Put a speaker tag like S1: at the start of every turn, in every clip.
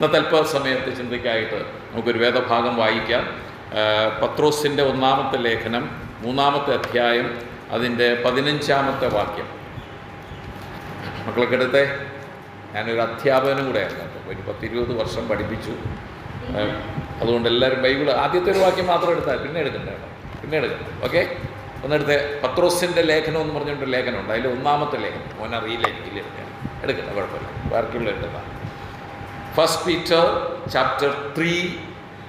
S1: ഇന്നത്തെ അല്പസമയത്തെ ചിന്തയ്ക്കായിട്ട് നമുക്കൊരു വേദഭാഗം വായിക്കാം. പത്രോസിൻ്റെ 1-ാമത്തെ ലേഖനം 3-ാമത്തെ അധ്യായം അതിൻ്റെ 15-ാമത്തെ വാക്യം. മക്കളൊക്കെ എടുത്തേ. ഞാനൊരു അധ്യാപകനും കൂടെ ആയിരുന്നു കേട്ടോ. ഒരു 10-20 വർഷം പഠിപ്പിച്ചു. അതുകൊണ്ട് എല്ലാവരും ബൈബിൾ ആദ്യത്തെ ഒരു വാക്യം മാത്രം എടുത്താൽ പിന്നെ എടുക്കണ്ട കേട്ടോ, പിന്നെ എടുക്കണ്ട. ഓക്കെ, ഒന്നെടുത്ത് പത്രോസിൻ്റെ ലേഖനം എന്ന് പറഞ്ഞുകൊണ്ട് ലേഖനമുണ്ട്. അതിൽ 1-ാമത്തെ ലേഖനം മോനറിയില്ലായിരിക്കില്ല, എടുക്കണ്ട, കുഴപ്പമില്ല, ബാക്കിയുള്ള എടുത്തതാണ്. 1 Peter chapter 3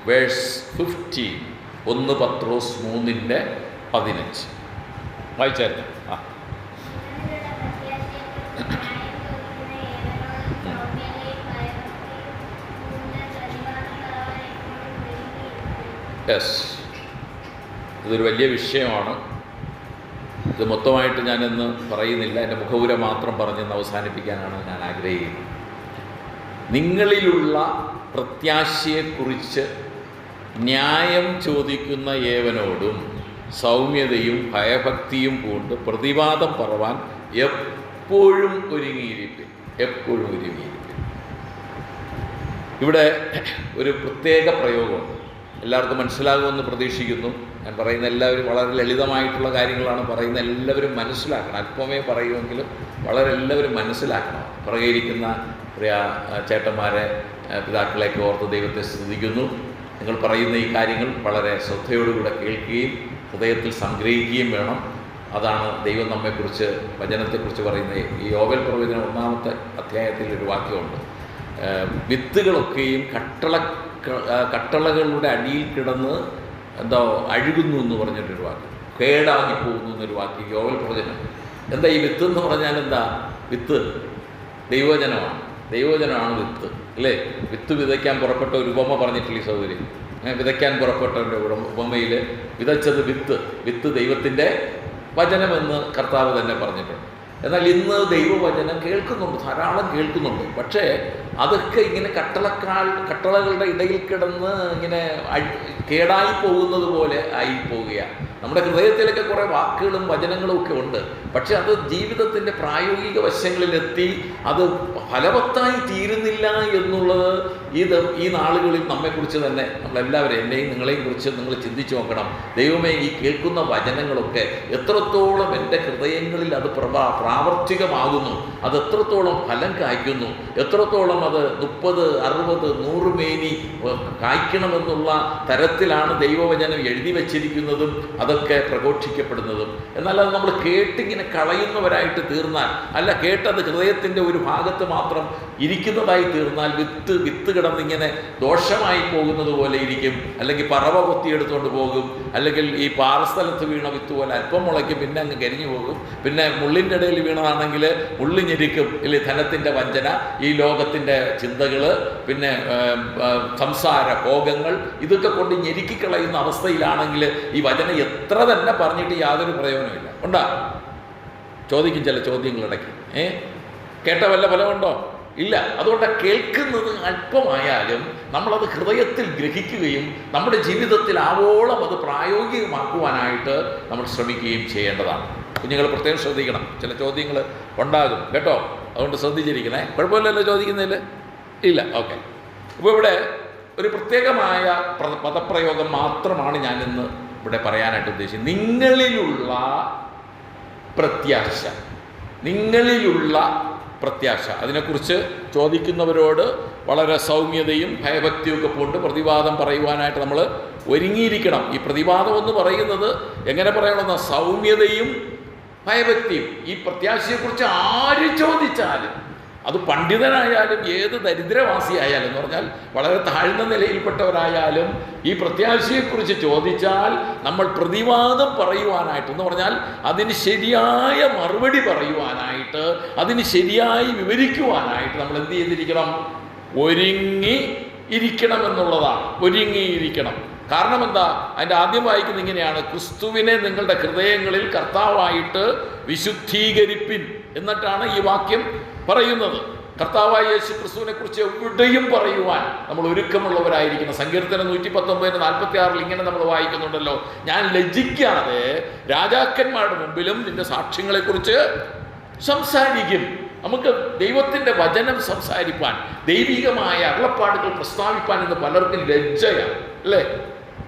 S1: verse 15. 1 പത്രോസ് 3:15 വായിച്ചായിരുന്നു. യെസ്, ഇതൊരു വലിയ വിഷയമാണ്. ഇത് മൊത്തമായിട്ട് ഞാനിന്ന് പറയുന്നില്ല, എൻ്റെ മുഖവുര മാത്രം പറഞ്ഞെന്ന് അവസാനിപ്പിക്കാനാണ് ഞാൻ ആഗ്രഹിക്കുന്നത്. നിങ്ങളിലുള്ള പ്രത്യാശയെക്കുറിച്ച് ന്യായം ചോദിക്കുന്ന ഏവനോടും സൗമ്യതയും ഭയഭക്തിയും കൊണ്ട് പ്രതിവാദം പറവാൻ എപ്പോഴും ഒരുങ്ങിയിരിപ്പിൻ. എപ്പോഴും ഒരുങ്ങിയിരിപ്പിൻ. ഇവിടെ ഒരു പ്രത്യേക പ്രയോഗമുണ്ട്. എല്ലാവർക്കും മനസ്സിലാകുമെന്ന് പ്രതീക്ഷിക്കുന്നു. ഞാൻ പറയുന്ന എല്ലാവരും വളരെ ലളിതമായിട്ടുള്ള കാര്യങ്ങളാണ് പറയുന്നത്. എല്ലാവരും മനസ്സിലാക്കണം. അല്പമേ പറയുമെങ്കിലും വളരെ എല്ലാവരും മനസ്സിലാക്കണം. പുറകെയിരിക്കുന്ന പ്രിയ ചേട്ടന്മാരെ, പിതാക്കളെയൊക്കെ ഓർത്ത് ദൈവത്തെ സ്തുതിക്കുന്നു. നിങ്ങൾ പറയുന്ന ഈ കാര്യങ്ങൾ വളരെ ശ്രദ്ധയോടുകൂടെ കേൾക്കുകയും ഹൃദയത്തിൽ സംഗ്രഹിക്കുകയും വേണം. അതാണ് ദൈവം നമ്മെക്കുറിച്ച്, വചനത്തെക്കുറിച്ച് പറയുന്നത്. ഈ യോവേൽ പ്രവചനം 1-ാമത്തെ അധ്യായത്തിൽ ഒരു വാക്യമുണ്ട്. വിത്തുകളൊക്കെയും കട്ടളകളുടെ അടിയിൽ കിടന്ന് അഴുകുന്നു എന്ന് പറഞ്ഞിട്ടൊരു വാക്യം, കേടാകി പോകുന്നു എന്നൊരു വാക്യം യോവേൽ പ്രവചനം. എന്താ ഈ വിത്ത് എന്ന് പറഞ്ഞാൽ? എന്താ വിത്ത്? ദൈവവചനമാണ്. ദൈവവചനമാണ് വിത്ത്, അല്ലേ? വിത്ത് വിതയ്ക്കാൻ പുറപ്പെട്ട ഒരു ഉപമ പറഞ്ഞിട്ടില്ല ഈ സൗകര്യം. വിതയ്ക്കാൻ പുറപ്പെട്ടവൻ്റെ ഉപമയിൽ വിതച്ചത് വിത്ത്, വിത്ത് ദൈവത്തിൻ്റെ വചനമെന്ന് കർത്താവ് തന്നെ പറഞ്ഞിട്ടുണ്ട്. എന്നാൽ ഇന്ന് ദൈവവചനം കേൾക്കുന്നുണ്ട്, ധാരാളം കേൾക്കുന്നുണ്ട്. പക്ഷേ അതൊക്കെ ഇങ്ങനെ കട്ടളകളുടെ ഇടയിൽ കിടന്ന് ഇങ്ങനെ കേടായി പോകുന്നത് പോലെ ആയി പോവുകയാണ്. നമ്മുടെ ഹൃദയത്തിലൊക്കെ കുറേ വാക്കുകളും വചനങ്ങളും ഒക്കെ ഉണ്ട്. പക്ഷെ അത് ജീവിതത്തിൻ്റെ പ്രായോഗിക വശങ്ങളിലെത്തി അത് ഫലവത്തായി തീരുന്നില്ല എന്നുള്ളത് ഈ നാളുകളിൽ നമ്മെക്കുറിച്ച് തന്നെ, നമ്മളെല്ലാവരും, എന്നെയും നിങ്ങളെയും കുറിച്ച് നിങ്ങൾ ചിന്തിച്ചു നോക്കണം. ദൈവമേ, ഈ കേൾക്കുന്ന വചനങ്ങളൊക്കെ എത്രത്തോളം എൻ്റെ ഹൃദയങ്ങളിൽ അത് പ്രാവർത്തികമാകുന്നു, അത് എത്രത്തോളം ഫലം കായ്ക്കുന്നു, എത്രത്തോളം അത് 30, 60, 100 മേനി കായ്ക്കണമെന്നുള്ള തരത്തിലാണ് ദൈവവചനം എഴുതി വച്ചിരിക്കുന്നതും അതൊക്കെ പ്രഘോഷിക്കപ്പെടുന്നതും. എന്നാൽ അത് നമ്മൾ കേട്ടിങ്ങനെ കളയുന്നവരായിട്ട് തീർന്നാൽ, അല്ല കേട്ടത് ഹൃദയത്തിൻ്റെ ഒരു ഭാഗത്ത് മാത്രം ഇരിക്കുന്നതായി തീർന്നാൽ വിത്ത് കിടന്നിങ്ങനെ ദോഷമായി പോകുന്നത് പോലെ ഇരിക്കും. അല്ലെങ്കിൽ പറവ കൊത്തിയെടുത്തുകൊണ്ട് പോകും. അല്ലെങ്കിൽ ഈ പാറസ്ഥലത്ത് വീണ വിത്ത് പോലെ അല്പം മുളയ്ക്കും, പിന്നെ അങ്ങ് കരിഞ്ഞു പോകും. പിന്നെ മുള്ളിൻ്റെ ഇടയിൽ വീണതാണെങ്കിൽ മുള്ളി ഞെരിക്കും. ഇല്ലെങ്കിൽ ധനത്തിൻ്റെ വഞ്ചന, ഈ ലോകത്തിൻ്റെ ചിന്തകൾ, പിന്നെ സംസാര ഭോഗങ്ങൾ, ഇതൊക്കെ കൊണ്ട് ഞെരുക്കിക്കളയുന്ന അവസ്ഥയിലാണെങ്കിൽ ഈ വചനം എത്ര തന്നെ പറഞ്ഞിട്ട് യാതൊരു പ്രയോജനമില്ല. ഉണ്ടാ ചോദിക്കും ചില ചോദ്യങ്ങളിടയ്ക്ക്, കേട്ട വല്ല ഫലമുണ്ടോ? ഇല്ല. അതുകൊണ്ട് കേൾക്കുന്നത് അല്പമായാലും നമ്മളത് ഹൃദയത്തിൽ ഗ്രഹിക്കുകയും നമ്മുടെ ജീവിതത്തിൽ ആവോളം അത് പ്രായോഗികമാക്കുവാനായിട്ട് നമ്മൾ ശ്രമിക്കുകയും ചെയ്യേണ്ടതാണ്. കുഞ്ഞുങ്ങൾ പ്രത്യേകം ശ്രദ്ധിക്കണം. ചില ചോദ്യങ്ങൾ ഉണ്ടാകും കേട്ടോ, അതുകൊണ്ട് ശ്രദ്ധിച്ചിരിക്കണേ. കുഴപ്പമില്ലല്ലോ ചോദിക്കുന്നതിൽ? ഇല്ല. ഓക്കെ. അപ്പോൾ ഇവിടെ ഒരു പ്രത്യേകമായ പദപ്രയോഗം മാത്രമാണ് ഞാനിന്ന് ഇവിടെ പറയാനായിട്ട് ഉദ്ദേശിച്ചത്. നിങ്ങളിലുള്ള പ്രത്യാശ. നിങ്ങളിലുള്ള പ്രത്യാശ. അതിനെക്കുറിച്ച് ചോദിക്കുന്നവരോട് വളരെ സൗമ്യതയും ഭയഭക്തിയും ഒക്കെ കൊണ്ട് പ്രതിവാദം പറയുവാനായിട്ട് നമ്മൾ ഒരുങ്ങിയിരിക്കണം. ഈ പ്രതിവാദം എന്ന് പറയുന്നത് എങ്ങനെ പറയണമെന്ന സൗമ്യതയും ഭയഭക്തിയും. ഈ പ്രത്യാശയെക്കുറിച്ച് ആര് ചോദിച്ചാലും, അത് പണ്ഡിതനായാലും ഏത് ദരിദ്രവാസിയായാലും, എന്ന് പറഞ്ഞാൽ വളരെ താഴ്ന്ന നിലയിൽപ്പെട്ടവരായാലും, ഈ പ്രത്യാശയെക്കുറിച്ച് ചോദിച്ചാൽ നമ്മൾ പ്രതിവാദം പറയുവാനായിട്ട്, എന്ന് പറഞ്ഞാൽ അതിന് ശരിയായ മറുപടി പറയുവാനായിട്ട്, അതിന് ശരിയായി വിവരിക്കുവാനായിട്ട് നമ്മൾ എന്ത് ചെയ്തിരിക്കണം? ഒരുങ്ങി ഇരിക്കണം എന്നുള്ളതാണ്. ഒരുങ്ങിയിരിക്കണം. കാരണം എന്താ? അതിൻ്റെ ആദ്യം വായിക്കുന്നത് ഇങ്ങനെയാണ്: ക്രിസ്തുവിനെ നിങ്ങളുടെ ഹൃദയങ്ങളിൽ കർത്താവായിട്ട് വിശുദ്ധീകരിപ്പിൻ എന്നിട്ടാണ് ഈ വാക്യം പറയുന്നത്. കർത്താവായ യേശു ക്രിസ്തുവിനെ കുറിച്ച് എവിടെയും പറയുവാൻ നമ്മൾ ഒരുക്കമുള്ളവരായിരിക്കണം. സങ്കീർത്തനം 119:46 ഇങ്ങനെ നമ്മൾ വായിക്കുന്നുണ്ടല്ലോ: ഞാൻ ലജ്ജിക്കാതെ രാജാക്കന്മാരുടെ മുമ്പിലും നിന്റെ സാക്ഷ്യങ്ങളെക്കുറിച്ച് സംസാരിക്കും. നമുക്ക് ദൈവത്തിൻ്റെ വചനം സംസാരിപ്പാൻ, ദൈവികമായ അരുളപ്പാടുകൾ പ്രസ്താവിപ്പാൻ ഇന്ന് പലർക്കും ലജ്ജയാണ്, അല്ലേ?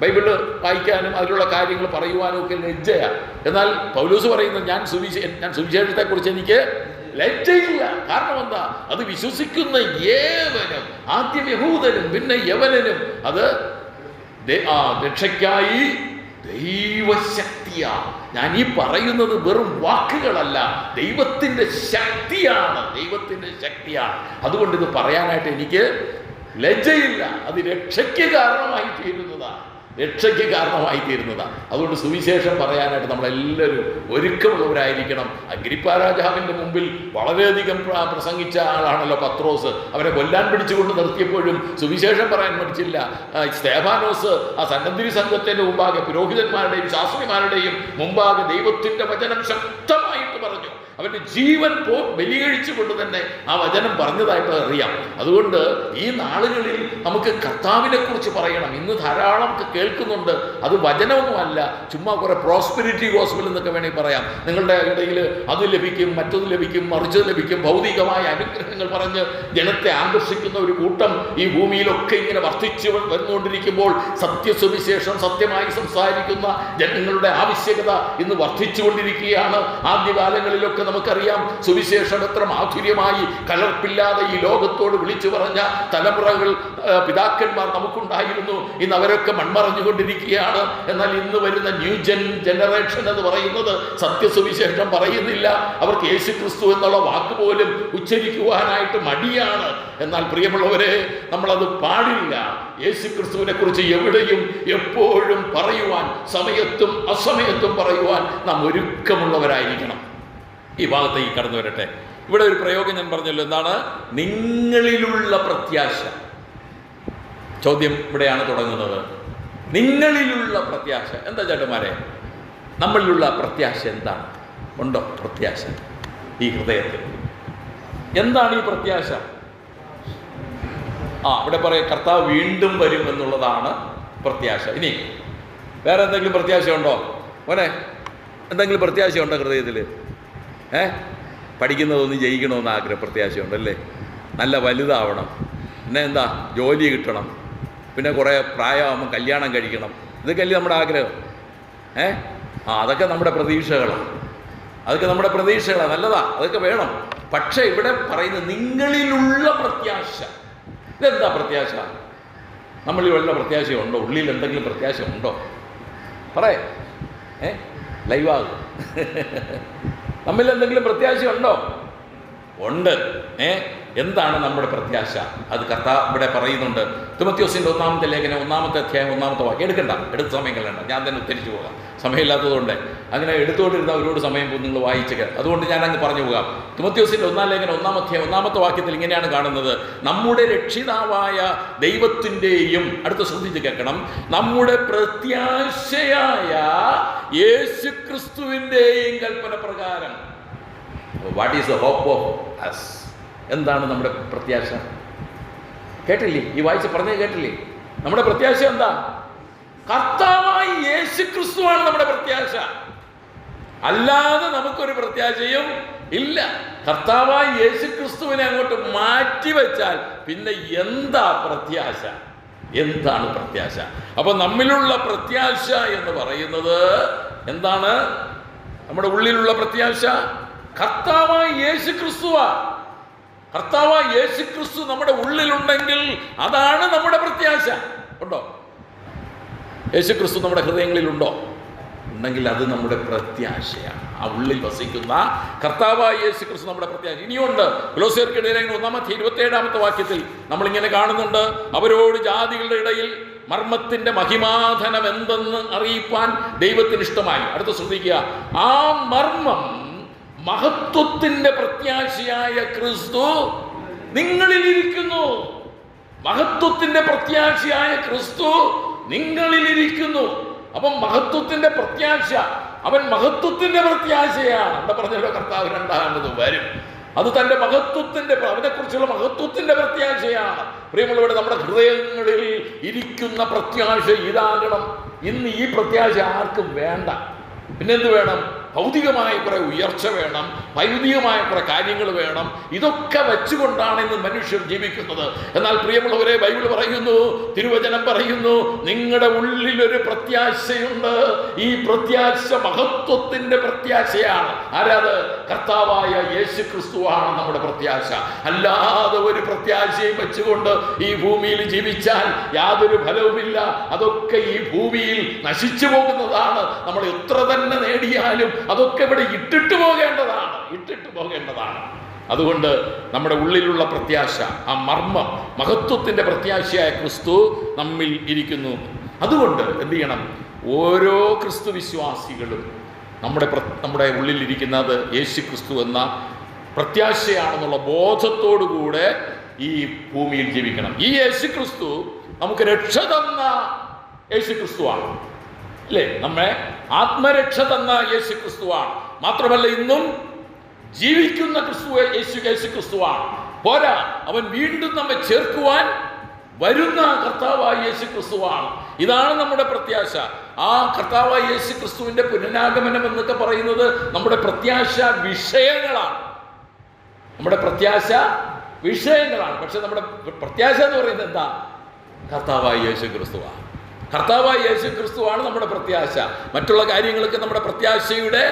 S1: ബൈബിള് വായിക്കാനും അതിലുള്ള കാര്യങ്ങൾ പറയുവാനും ഒക്കെ ലജ്ജയാണ്. എന്നാൽ പൗലോസ് പറയുന്നത് ഞാൻ സുവിശേഷത്തെക്കുറിച്ച് എനിക്ക് ലജ്ജയില്ല. കാരണം എന്താ? അത് വിശ്വസിക്കുന്ന ഏവനും, ആദ്യം യഹൂദനും പിന്നെ യവനനും, അത് രക്ഷയ്ക്കായി ദൈവശക്തിയാ. ഞാൻ ഈ പറയുന്നത് വെറും വാക്കുകളല്ല, ദൈവത്തിൻ്റെ ശക്തിയാണ്, ദൈവത്തിൻ്റെ ശക്തിയാണ്. അതുകൊണ്ട് ഇത് പറയാനായിട്ട് എനിക്ക് ലജ്ജയില്ല. അത് രക്ഷയ്ക്ക് കാരണമായി തീരുന്നതാണ്, രക്ഷയ്ക്ക് കാരണമായി തീരുന്നതാണ്. അതുകൊണ്ട് സുവിശേഷം പറയാനായിട്ട് നമ്മളെല്ലാവരും ഒരുക്കമുള്ളവരായിരിക്കണം. അഗ്രിപ്പാ രാജാവിൻ്റെ മുമ്പിൽ വളരെയധികം പ്രസംഗിച്ച ആളാണല്ലോ പത്രോസ്. അവരെ കൊല്ലാൻ പിടിച്ചുകൊണ്ട് നിർത്തിയപ്പോഴും സുവിശേഷം പറയാൻ പഠിച്ചില്ല. സ്തേഫാനോസ് ആ സന്നദ്ധി സംഘത്തിൻ്റെ മുമ്പാകെ, പുരോഹിതന്മാരുടെയും ശാസ്ത്രിമാരുടെയും മുമ്പാകെ ദൈവത്തിൻ്റെ വചനം ശക്തമായിട്ട് പറഞ്ഞു. അവൻ്റെ ജീവൻ ബലികഴിച്ചുകൊണ്ട് തന്നെ ആ വചനം പറഞ്ഞതായിട്ട് അറിയാം. അതുകൊണ്ട് ഈ നാളുകളിൽ നമുക്ക് കർത്താവിനെ കുറിച്ച് പറയണം. ഇന്ന് ധാരാളം കേൾക്കുന്നുണ്ട്, അത് വചനമൊന്നുമല്ല, ചുമ്മാ കുറെ പ്രോസ്പെരിറ്റി ഗോസ്പൽ എന്നൊക്കെ വേണമെങ്കിൽ പറയാം. നിങ്ങളുടെ ഇടയിൽ അത് ലഭിക്കും, മറ്റത് ലഭിക്കും, മറിച്ചത് ലഭിക്കും, ഭൗതികമായ അനുഗ്രഹങ്ങൾ പറഞ്ഞ് ജനത്തെ ആകർഷിക്കുന്ന ഒരു കൂട്ടം ഈ ഭൂമിയിലൊക്കെ ഇങ്ങനെ വർദ്ധിച്ചു വന്നുകൊണ്ടിരിക്കുമ്പോൾ സത്യസുവിശേഷം സത്യമായി സംസാരിക്കുന്ന ജനങ്ങളുടെ ആവശ്യകത ഇന്ന് വർദ്ധിച്ചുകൊണ്ടിരിക്കുകയാണ്. ആദ്യകാലങ്ങളിലൊക്കെ നമുക്കറിയാം സുവിശേഷം എത്ര മാധുര്യമായി കലർപ്പില്ലാതെ ഈ ലോകത്തോട് വിളിച്ചു പറഞ്ഞ തലമുറകൾ, പിതാക്കന്മാർ നമുക്കുണ്ടായിരുന്നു. ഇന്ന് അവരൊക്കെ മൺമറഞ്ഞുകൊണ്ടിരിക്കുകയാണ്. എന്നാൽ ഇന്ന് വരുന്ന ന്യൂ ജനറേഷൻ എന്ന് പറയുന്നത് സത്യസുവിശേഷം പറയുന്നില്ല. അവർക്ക് യേശുക്രിസ്തു എന്നുള്ള വാക്ക് പോലും ഉച്ചരിക്കുവാനായിട്ട് മടിയാണ്. എന്നാൽ പ്രിയമുള്ളവരെ, നമ്മളത് പാടില്ല. യേശുക്രിസ്തുവിനെ കുറിച്ച് എവിടെയും എപ്പോഴും പറയുവാൻ, സമയത്തും അസമയത്തും പറയുവാൻ നാം ഒരുക്കമുള്ളവരായിരിക്കണം. ഈ ഭാഗത്തേക്ക് കടന്നു വരട്ടെ. ഇവിടെ ഒരു പ്രയോഗം ഞാൻ പറഞ്ഞല്ലോ, എന്താണ്? നിങ്ങളിലുള്ള പ്രത്യാശ. ചോദ്യം ഇവിടെയാണ് തുടങ്ങുന്നത്. നിങ്ങളിലുള്ള പ്രത്യാശ എന്താ ചേട്ടന്മാരെ? നമ്മളിലുള്ള പ്രത്യാശ എന്താണ്? ഉണ്ടോ പ്രത്യാശ ഈ ഹൃദയത്തിൽ? എന്താണ് ഈ പ്രത്യാശ? ഇവിടെ പറയാം, കർത്താവ് വീണ്ടും വരും എന്നുള്ളതാണ് പ്രത്യാശ. ഇനി വേറെ എന്തെങ്കിലും പ്രത്യാശ ഉണ്ടോ മോനെ? എന്തെങ്കിലും പ്രത്യാശയുണ്ടോ ഹൃദയത്തിൽ? പഠിക്കുന്നതൊന്നും ജയിക്കണമെന്ന് ആഗ്രഹം, പ്രത്യാശയുണ്ടല്ലേ? നല്ല വലുതാവണം, പിന്നെ എന്താ, ജോലി കിട്ടണം, പിന്നെ കുറേ പ്രായമാകുമ്പോൾ കല്യാണം കഴിക്കണം, ഇതൊക്കെയല്ലേ നമ്മുടെ ആഗ്രഹം? അതൊക്കെ നമ്മുടെ പ്രതീക്ഷകളാണ്, അതൊക്കെ നമ്മുടെ പ്രതീക്ഷകളാണ്. നല്ലതാ, അതൊക്കെ വേണം. പക്ഷേ ഇവിടെ പറയുന്നത് നിങ്ങളിലുള്ള പ്രത്യാശ. ഇതെന്താ പ്രത്യാശ? നമ്മളിൽ വല്ല പ്രത്യാശയുണ്ടോ? ഉള്ളിൽ എന്തെങ്കിലും പ്രത്യാശ ഉണ്ടോ? പറയേ, ലൈവാകും. നമ്മിൽ എന്തെങ്കിലും പ്രത്യാശയുണ്ടോ? ഉണ്ട്. എന്താണ് നമ്മുടെ പ്രത്യാശ? അത് കർത്താവ് ഇവിടെ പറയുന്നുണ്ട്. തിമോഥെയോസിൻ്റെ 1-ാമത്തെ ലേഖനം 1-ാമത്തെ അധ്യായം 1-ാമത്തെ വാക്യം. എടുക്കണ്ട, എടുത്ത സമയം കളയണ്ട, ഞാൻ തന്നെ ഉദ്ധരിച്ചു പോകാം, സമയമില്ലാത്തതുകൊണ്ട്. അങ്ങനെ എടുത്തുകൊണ്ടിരുന്ന ഒരുപാട് സമയം പോകും നിങ്ങൾ വായിച്ചത്. അതുകൊണ്ട് ഞാൻ അങ്ങ് പറഞ്ഞു പോകാം. തിമോഥെയോസിൻ്റെ 1-ാം ലേഖനം 1-ാം അധ്യായം 1-ാമത്തെ വാക്യത്തിൽ ഇങ്ങനെയാണ് കാണുന്നത്: നമ്മുടെ രക്ഷിതാവായ ദൈവത്തിൻ്റെയും, അടുത്ത് ശ്രദ്ധിച്ച് കേൾക്കണം, നമ്മുടെ പ്രത്യാശയായ യേശുക്രിസ്തുവിൻ്റെയും കൽപ്പന പ്രകാരം. What is the hope of us? എന്താണ് നമ്മുടെ പ്രത്യാശ? കേട്ടില്ലേ? ഈ വായിച്ച് പറഞ്ഞത് കേട്ടില്ലേ? നമ്മുടെ പ്രത്യാശ എന്താ? കർത്താവായ യേശുക്രിസ്തുവാണ് നമ്മുടെ പ്രത്യാശ. അല്ലാതെ നമുക്കൊരു പ്രത്യാശയും ഇല്ല. കർത്താവായ യേശുക്രിസ്തുവിനെ അങ്ങോട്ട് മാറ്റിവെച്ചാൽ പിന്നെ എന്താ പ്രത്യാശ? എന്താണ് പ്രത്യാശ? അപ്പൊ നമ്മിലുള്ള പ്രത്യാശ എന്ന് പറയുന്നത് എന്താണ്? നമ്മുടെ ഉള്ളിലുള്ള പ്രത്യാശ കർത്താവായ യേശുക്രിസ്തുവാ. കർത്താവായ യേശുക്രിസ്തു നമ്മുടെ ഉള്ളിലുണ്ടെങ്കിൽ അതാണ് നമ്മുടെ പ്രത്യാശ. ഉണ്ടോ? യേശുക്രിസ്തു നമ്മുടെ ഹൃദയങ്ങളിലുണ്ടോ? ഉണ്ടെങ്കിൽ അത് നമ്മുടെ പ്രത്യാശയാണ്. ആ ഉള്ളിൽ വസിക്കുന്ന കർത്താവായ യേശുക്രിസ്തു നമ്മുടെ പ്രത്യാശ. ഇനിയുണ്ട്. കൊലോസ്യർക്കെതിരെ 1-27 വാക്യത്തിൽ നമ്മളിങ്ങനെ കാണുന്നുണ്ട്: അവരോട് ജാതികളുടെ ഇടയിൽ മർമ്മത്തിന്റെ മഹിമാധനം എന്തെന്ന് അറിയിപ്പാൻ ദൈവത്തിന് ഇഷ്ടമായി. അടുത്ത ശ്രദ്ധിക്കുക, ആ മർമ്മം മഹത്വത്തിന്റെ പ്രത്യാശയായ ക്രിസ്തു നിങ്ങളിലിരിക്കുന്നു. മഹത്വത്തിന്റെ പ്രത്യാശയായ ക്രിസ്തു നിങ്ങളിലിരിക്കുന്നു. അപ്പം മഹത്വത്തിന്റെ പ്രത്യാശ, അവൻ മഹത്വത്തിന്റെ പ്രത്യാശയാണ്. അവിടെ പറഞ്ഞല്ലോ കർത്താവ് രണ്ടാമത് വരും. അത് തൻ്റെ മഹത്വത്തിന്റെ, അവനെക്കുറിച്ചുള്ള മഹത്വത്തിന്റെ പ്രത്യാശയാണ്. പ്രിയമുള്ളവരെ, നമ്മുടെ ഹൃദയങ്ങളിൽ ഇരിക്കുന്ന പ്രത്യാശ ഇതാകണം. ഇന്ന് ഈ പ്രത്യാശ ആർക്കും വേണ്ട. പിന്നെന്ത് വേണം? ഭൗതികമായ കുറെ ഉയർച്ച വേണം, ഭൗതികമായ കുറെ കാര്യങ്ങൾ വേണം. ഇതൊക്കെ വെച്ചുകൊണ്ടാണ് ഇന്ന് മനുഷ്യർ ജീവിക്കുന്നത്. എന്നാൽ പ്രിയമുള്ളവരെ, ബൈബിൾ പറയുന്നു, തിരുവചനം പറയുന്നു, നിങ്ങളുടെ ഉള്ളിലൊരു പ്രത്യാശയുണ്ട്. ഈ പ്രത്യാശ മഹത്വത്തിന്റെ പ്രത്യാശയാണ്. ആരാത്? കർത്താവായ യേശു ക്രിസ്തുവാണ് നമ്മുടെ പ്രത്യാശ. അല്ലാതെ ഒരു പ്രത്യാശയും വെച്ചുകൊണ്ട് ഈ ഭൂമിയിൽ ജീവിച്ചാൽ യാതൊരു ഫലവുമില്ല. അതൊക്കെ ഈ ഭൂമിയിൽ നശിച്ചു പോകുന്നതാണ്. നമ്മൾ എത്ര തന്നെ നേടിയാലും അതൊക്കെ ഇവിടെ ഇട്ടിട്ട് പോകേണ്ടതാണ്. അതുകൊണ്ട് നമ്മുടെ ഉള്ളിലുള്ള പ്രത്യാശ, ആ മർമ്മം, മഹത്വത്തിന്റെ പ്രത്യാശയായ ക്രിസ്തു നമ്മിൽ ഇരിക്കുന്നു. അതുകൊണ്ട് എന്ത് ചെയ്യണം? ഓരോ ക്രിസ്തു വിശ്വാസികളും നമ്മുടെ ഉള്ളിലിരിക്കുന്നത് യേശു ക്രിസ്തു എന്ന പ്രത്യാശയാണെന്നുള്ള ബോധത്തോടുകൂടെ ഈ ഭൂമിയിൽ ജീവിക്കണം. ഈ യേശു ക്രിസ്തു നമുക്ക് രക്ഷ തന്ന യേശു ക്രിസ്തുവാണ്, അല്ലേ? നമ്മെ ആത്മരക്ഷ തന്ന യേശു ക്രിസ്തുവാണ്. മാത്രമല്ല, ഇന്നും ജീവിക്കുന്ന യേശു ക്രിസ്തുവാണ്. പോരാ, അവൻ വീണ്ടും നമ്മെ ചേർക്കുവാൻ വരുന്ന കർത്താവായ യേശു ക്രിസ്തുവാണ്. ഇതാണ് നമ്മുടെ പ്രത്യാശ. ആ കർത്താവായ യേശു ക്രിസ്തുവിന്റെ പുനരാഗമനം എന്നൊക്കെ പറയുന്നത് നമ്മുടെ പ്രത്യാശ വിഷയങ്ങളാണ്. പക്ഷെ നമ്മുടെ പ്രത്യാശ എന്ന് പറയുന്നത് എന്താ? കർത്താവായ യേശു ക്രിസ്തുവാണ്. നമ്മുടെ പ്രത്യാശ. മറ്റുള്ള കാര്യങ്ങളൊക്കെ നമ്മുടെ പ്രത്യാശയുടെ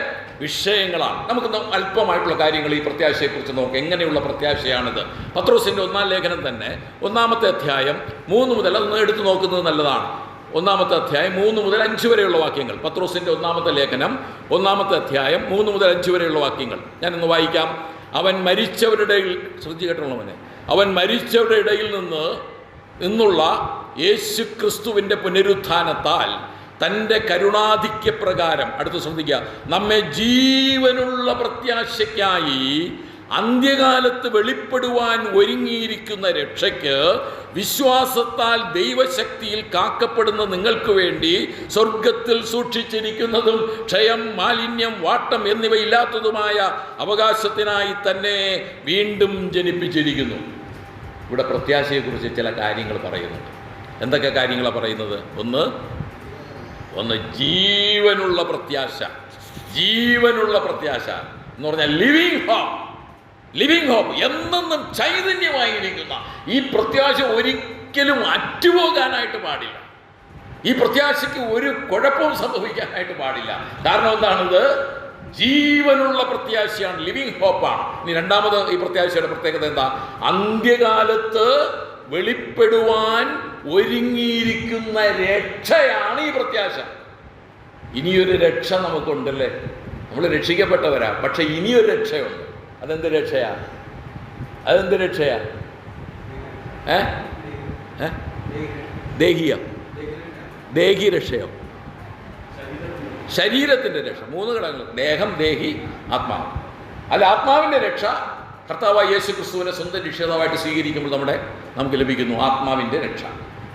S1: വിഷയങ്ങളാണ്. നമുക്ക് അല്പമായിട്ടുള്ള കാര്യങ്ങൾ ഈ പ്രത്യാശയെക്കുറിച്ച് നോക്കാം. എങ്ങനെയുള്ള പ്രത്യാശയാണിത്? പത്രോസിന്റെ 1-ാം ലേഖനം തന്നെ 1-ാമത്തെ അധ്യായം 3 മുതൽ, അതൊന്ന് എടുത്തു നോക്കുന്നത് നല്ലതാണ്. 1-ാമത്തെ അധ്യായം 3 മുതൽ 5 വരെയുള്ള വാക്യങ്ങൾ. പത്രോസിന്റെ 1-ാമത്തെ ലേഖനം 1-ാമത്തെ അധ്യായം 3 മുതൽ 5 വരെയുള്ള വാക്യങ്ങൾ ഞാനൊന്ന് വായിക്കാം. അവൻ മരിച്ചവരുടെ ഇടയിൽ നിന്നുള്ള യേശു ക്രിസ്തുവിൻ്റെ പുനരുത്ഥാനത്താൽ തൻ്റെ കരുണാധിക്യപ്രകാരം, അടുത്ത് ശ്രദ്ധിക്കുക, നമ്മെ ജീവനുള്ള പ്രത്യാശയ്ക്കായി അന്ത്യകാലത്ത് വെളിപ്പെടുവാൻ ഒരുങ്ങിയിരിക്കുന്ന രക്ഷയ്ക്ക് വിശ്വാസത്താൽ ദൈവശക്തിയിൽ കാക്കപ്പെടുന്ന നിങ്ങൾക്ക് വേണ്ടി സ്വർഗത്തിൽ സൂക്ഷിച്ചിരിക്കുന്നതും ക്ഷയം, മാലിന്യം, വാട്ടം എന്നിവയില്ലാത്തതുമായ അവകാശത്തിനായി തന്നെ വീണ്ടും ജനിപ്പിച്ചിരിക്കുന്നു. ഇവിടെ പ്രത്യാശയെക്കുറിച്ച് ചില കാര്യങ്ങൾ പറയുന്നുണ്ട്. എന്തൊക്കെ കാര്യങ്ങളാണ് പറയുന്നത്? ഒന്ന് ജീവനുള്ള പ്രത്യാശ എന്ന് പറഞ്ഞാൽ ലിവിങ് ഹോപ്പ്, എന്നെന്നും ചൈതന്യമായിരിക്കുന്ന ഈ പ്രത്യാശ ഒരിക്കലും അറ്റുപോകാനായിട്ട് പാടില്ല. ഈ പ്രത്യാശയ്ക്ക് ഒരു കുഴപ്പവും സംഭവിക്കാനായിട്ട് പാടില്ല. കാരണം എന്താണിത്? ജീവനുള്ള പ്രത്യാശയാണ്, ലിവിങ് ഹോപ്പാണ്. ഇനി രണ്ടാമത് ഈ പ്രത്യാശയുടെ പ്രത്യേകത എന്താ? അന്ത്യകാലത്ത് വെളിപ്പെടുവാൻ ഒരുങ്ങിയിരിക്കുന്ന രക്ഷയാണ് ഈ പ്രത്യാശ. ഇനിയൊരു രക്ഷ നമുക്കുണ്ടല്ലേ? നമ്മൾ രക്ഷിക്കപ്പെട്ടവരാ, പക്ഷെ ഇനിയൊരു രക്ഷയുണ്ട്. അതെന്ത് രക്ഷയാ? ദേഹി രക്ഷയോ? ശരീരത്തിൻ്റെ രക്ഷ. 3 ഘടകങ്ങൾ: ദേഹം, ദേഹി, ആത്മാവ്. അല്ല, ആത്മാവിൻ്റെ രക്ഷ കർത്താവായ യേശു ക്രിസ്തുവിനെ സ്വന്തം രക്ഷിതാവായിട്ട് സ്വീകരിക്കുമ്പോൾ നമുക്ക് ലഭിക്കുന്നു ആത്മാവിൻ്റെ രക്ഷ.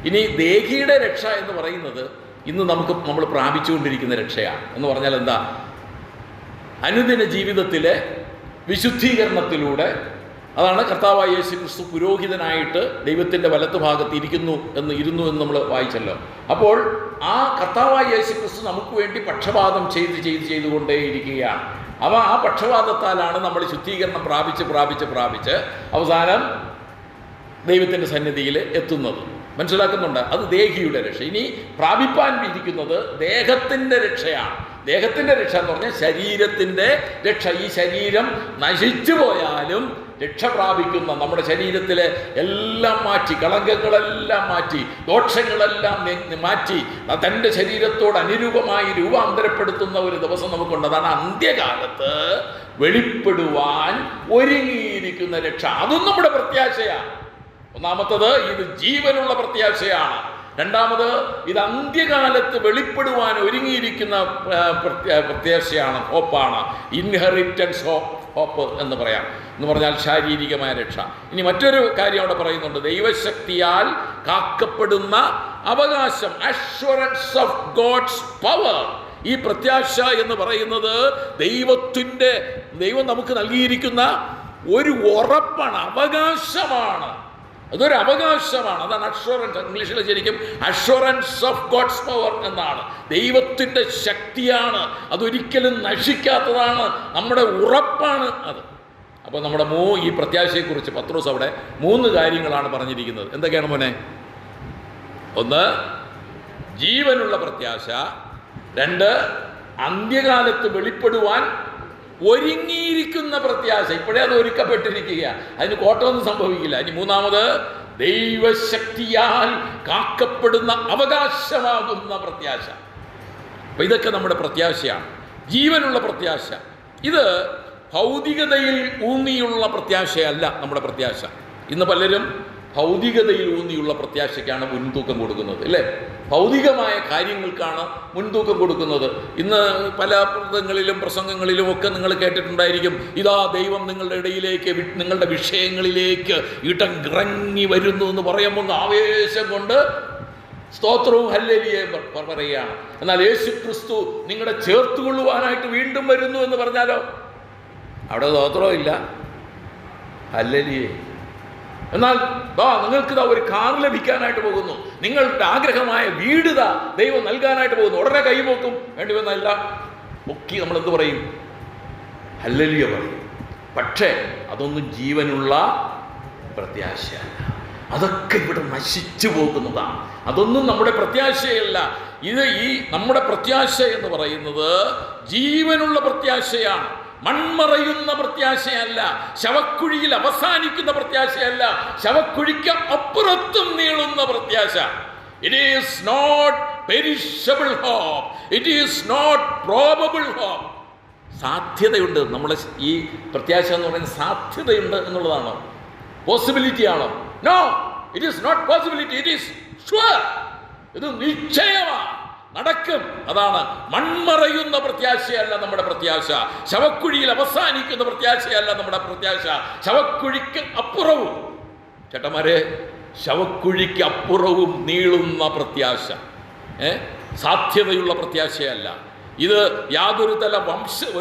S1: ഇനി ദേഹിയുടെ രക്ഷ എന്ന് പറയുന്നത് ഇന്ന് നമ്മൾ പ്രാപിച്ചുകൊണ്ടിരിക്കുന്ന രക്ഷയാണ്. എന്ന് പറഞ്ഞാൽ എന്താ? അനുദിന ജീവിതത്തിലെ വിശുദ്ധീകരണത്തിലൂടെ, അതാണ് കർത്താവായ യേശു ക്രിസ്തു പുരോഹിതനായിട്ട് ദൈവത്തിൻ്റെ വലത്തുഭാഗത്ത് ഇരുന്നു എന്ന് നമ്മൾ വായിച്ചല്ലോ. അപ്പോൾ ആ കർത്താവായ യേശു ക്രിസ്തു നമുക്ക് വേണ്ടി പക്ഷപാതം ചെയ്തുകൊണ്ടേയിരിക്കുകയാണ്. ആ പക്ഷപാതത്താലാണ് നമ്മൾ ശുദ്ധീകരണം പ്രാപിച്ച് അവസാനം ദൈവത്തിൻ്റെ സന്നിധിയിൽ എത്തുന്നത്. മനസ്സിലാക്കുന്നുണ്ട്? അത് ദേഹിയുടെ രക്ഷ. ഇനി പ്രാപിപ്പാൻ ഇരിക്കുന്നത് ദേഹത്തിൻ്റെ രക്ഷയാണ്. ദേഹത്തിൻ്റെ രക്ഷ എന്ന് പറഞ്ഞാൽ ശരീരത്തിൻ്റെ രക്ഷ. ഈ ശരീരം നശിച്ചു പോയാലും രക്ഷ പ്രാപിക്കുന്ന, നമ്മുടെ ശരീരത്തിലെ എല്ലാം മാറ്റി, കളങ്കങ്ങളെല്ലാം മാറ്റി, ദോഷങ്ങളെല്ലാം മാറ്റി തൻ്റെ ശരീരത്തോട് അനുരൂപമായി രൂപാന്തരപ്പെടുത്തുന്ന ഒരു ദിവസം നമുക്കുണ്ട്. അതാണ് അന്ത്യകാലത്ത് വെളിപ്പെടുവാൻ ഒരുങ്ങിയിരിക്കുന്ന രക്ഷ. അതും നമ്മുടെ പ്രത്യാശയാണ്. ഒന്നാമത്തത് ഇത് ജീവനുള്ള പ്രത്യാശയാണ്. രണ്ടാമത് ഇത് അന്ത്യകാലത്ത് വെളിപ്പെടുവാൻ ഒരുങ്ങിയിരിക്കുന്ന പ്രത്യാശയാണ്, ഹോപ്പാണ്. ഇൻഹെറിറ്റൻസ് ഹോപ്പ് എന്ന് പറയാം. എന്ന് പറഞ്ഞാൽ ശാരീരികമായ രക്ഷ. ഇനി മറ്റൊരു കാര്യം അവിടെ പറയുന്നുണ്ട്: ദൈവശക്തിയാൽ കാക്കപ്പെടുന്ന അവകാശം, അഷ്വറൻസ് ഓഫ് ഗോഡ്സ് പവർ. ഈ പ്രത്യാശ എന്ന് പറയുന്നത് ദൈവം നമുക്ക് നൽകിയിരിക്കുന്ന ഒരു ഉറപ്പാണ്, അവകാശമാണ്. അതൊരു അവകാശമാണ്. അതാണ് അഷ്വറൻസ്. ഇംഗ്ലീഷിൽ ശരിക്കും അഷ്വറൻസ് ഓഫ് ഗോഡ്സ് പവർ എന്നാണ്. ദൈവത്തിൻ്റെ ശക്തിയാണ്, അതൊരിക്കലും നശിക്കാത്തതാണ്, നമ്മുടെ ഉറപ്പാണ് അത്. അപ്പോൾ നമ്മുടെ ഈ പ്രത്യാശയെക്കുറിച്ച് പത്രോസ് അവിടെ 3 കാര്യങ്ങളാണ് പറഞ്ഞിരിക്കുന്നത്. എന്തൊക്കെയാണ് മോനെ? 1, ജീവനുള്ള പ്രത്യാശ. 2, അന്ത്യകാലത്ത് വെളിപ്പെടുവാൻ ഒരുങ്ങിയിരിക്കുന്ന പ്രത്യാശ. ഇപ്പോഴേ അത് ഒരുക്കപ്പെട്ടിരിക്കുക, അതിന് കോട്ടമൊന്നും സംഭവിക്കില്ല. ഇനി 3, ദൈവശക്തിയാൽ കാക്കപ്പെടുന്ന അവകാശമാകുന്ന പ്രത്യാശ. അപ്പം ഇതൊക്കെ നമ്മുടെ പ്രത്യാശയാണ്, ജീവനുള്ള പ്രത്യാശ. ഇത് ഭൗതികതയിൽ ഊന്നിയുള്ള പ്രത്യാശയല്ല നമ്മുടെ പ്രത്യാശ. ഇന്ന് പലരും ഭൗതികതയിൽ ഊന്നിയുള്ള പ്രത്യാശയ്ക്കാണ് മുൻതൂക്കം കൊടുക്കുന്നത്, അല്ലേ? ഭൗതികമായ കാര്യങ്ങൾക്കാണ് മുൻതൂക്കം കൊടുക്കുന്നത്. ഇന്ന് പല പ്രസംഗങ്ങളിലും ഒക്കെ നിങ്ങൾ കേട്ടിട്ടുണ്ടായിരിക്കും, ഇതാ ദൈവം നിങ്ങളുടെ ഇടയിലേക്ക്, നിങ്ങളുടെ വിഷയങ്ങളിലേക്ക് ഇറങ്ങി വരുന്നു എന്ന് പറയുമ്പോൾ ആവേശം കൊണ്ട് സ്തോത്രവും ഹല്ലേലൂയയും പറയുകയാണ്. എന്നാൽ യേശു ക്രിസ്തു നിങ്ങളെ ചേർത്തുകൊള്ളുവാനായിട്ട് വീണ്ടും വരുന്നു എന്ന് പറഞ്ഞാലോ അവിടെ സ്തോത്രവും ഇല്ല, ഹല്ലേലൂയ. എന്നാൽ നിങ്ങൾക്ക് ഒരു കാർ ലഭിക്കാനായിട്ട് പോകുന്നു, നിങ്ങളുടെ ആഗ്രഹമായ വീട് ദൈവം നൽകാനായിട്ട് പോകുന്നു, ഉടനെ കൈപോക്കും, വേണ്ടി വന്നല്ല പൊക്കി നമ്മൾ എന്ത് പറയും? ഹല്ലേലൂയ പറയും. പക്ഷേ അതൊന്നും ജീവനുള്ള പ്രത്യാശയല്ല. അതൊക്കെ ഇവിടെ നശിച്ചു പോകുന്നതാണ്. അതൊന്നും നമ്മുടെ പ്രത്യാശയല്ല. ഈ നമ്മുടെ പ്രത്യാശ എന്ന് പറയുന്നത് ജീവനുള്ള പ്രത്യാശയാണ്. മൺമറയുന്ന പ്രത്യാശയല്ല, ശവക്കുഴിയിൽ അവസാനിക്കുന്ന പ്രത്യാശയല്ല, ശവക്കുഴിക്ക് അപ്പുറത്തും നീളുന്ന പ്രത്യാശ. It is not perishable hope, it is not probable hope. സാധ്യതയുണ്ട്. നമ്മുടെ ഈ പ്രത്യാശ എന്ന് പറയുന്നത് സാധ്യതയുണ്ട് എന്നുള്ളതാണോ? പോസിബിലിറ്റി ആണോ? No, it is not possibility, it is sure. ഇത് നിശ്ചയമാണ്, നടക്കും. അതാണ് മൺമറയുന്ന പ്രത്യാശയല്ല നമ്മുടെ പ്രത്യാശ, ശവക്കുഴിയിൽ അവസാനിക്കുന്ന പ്രത്യാശയല്ല നമ്മുടെ പ്രത്യാശ, ശവക്കുഴിക്ക് അപ്പുറവും, ചേട്ടന്മാരെ, ശവക്കുഴിക്ക് അപ്പുറവും നീളുന്ന പ്രത്യാശ, സാധ്യതയുള്ള പ്രത്യാശയല്ല. ഇത് യാതൊരു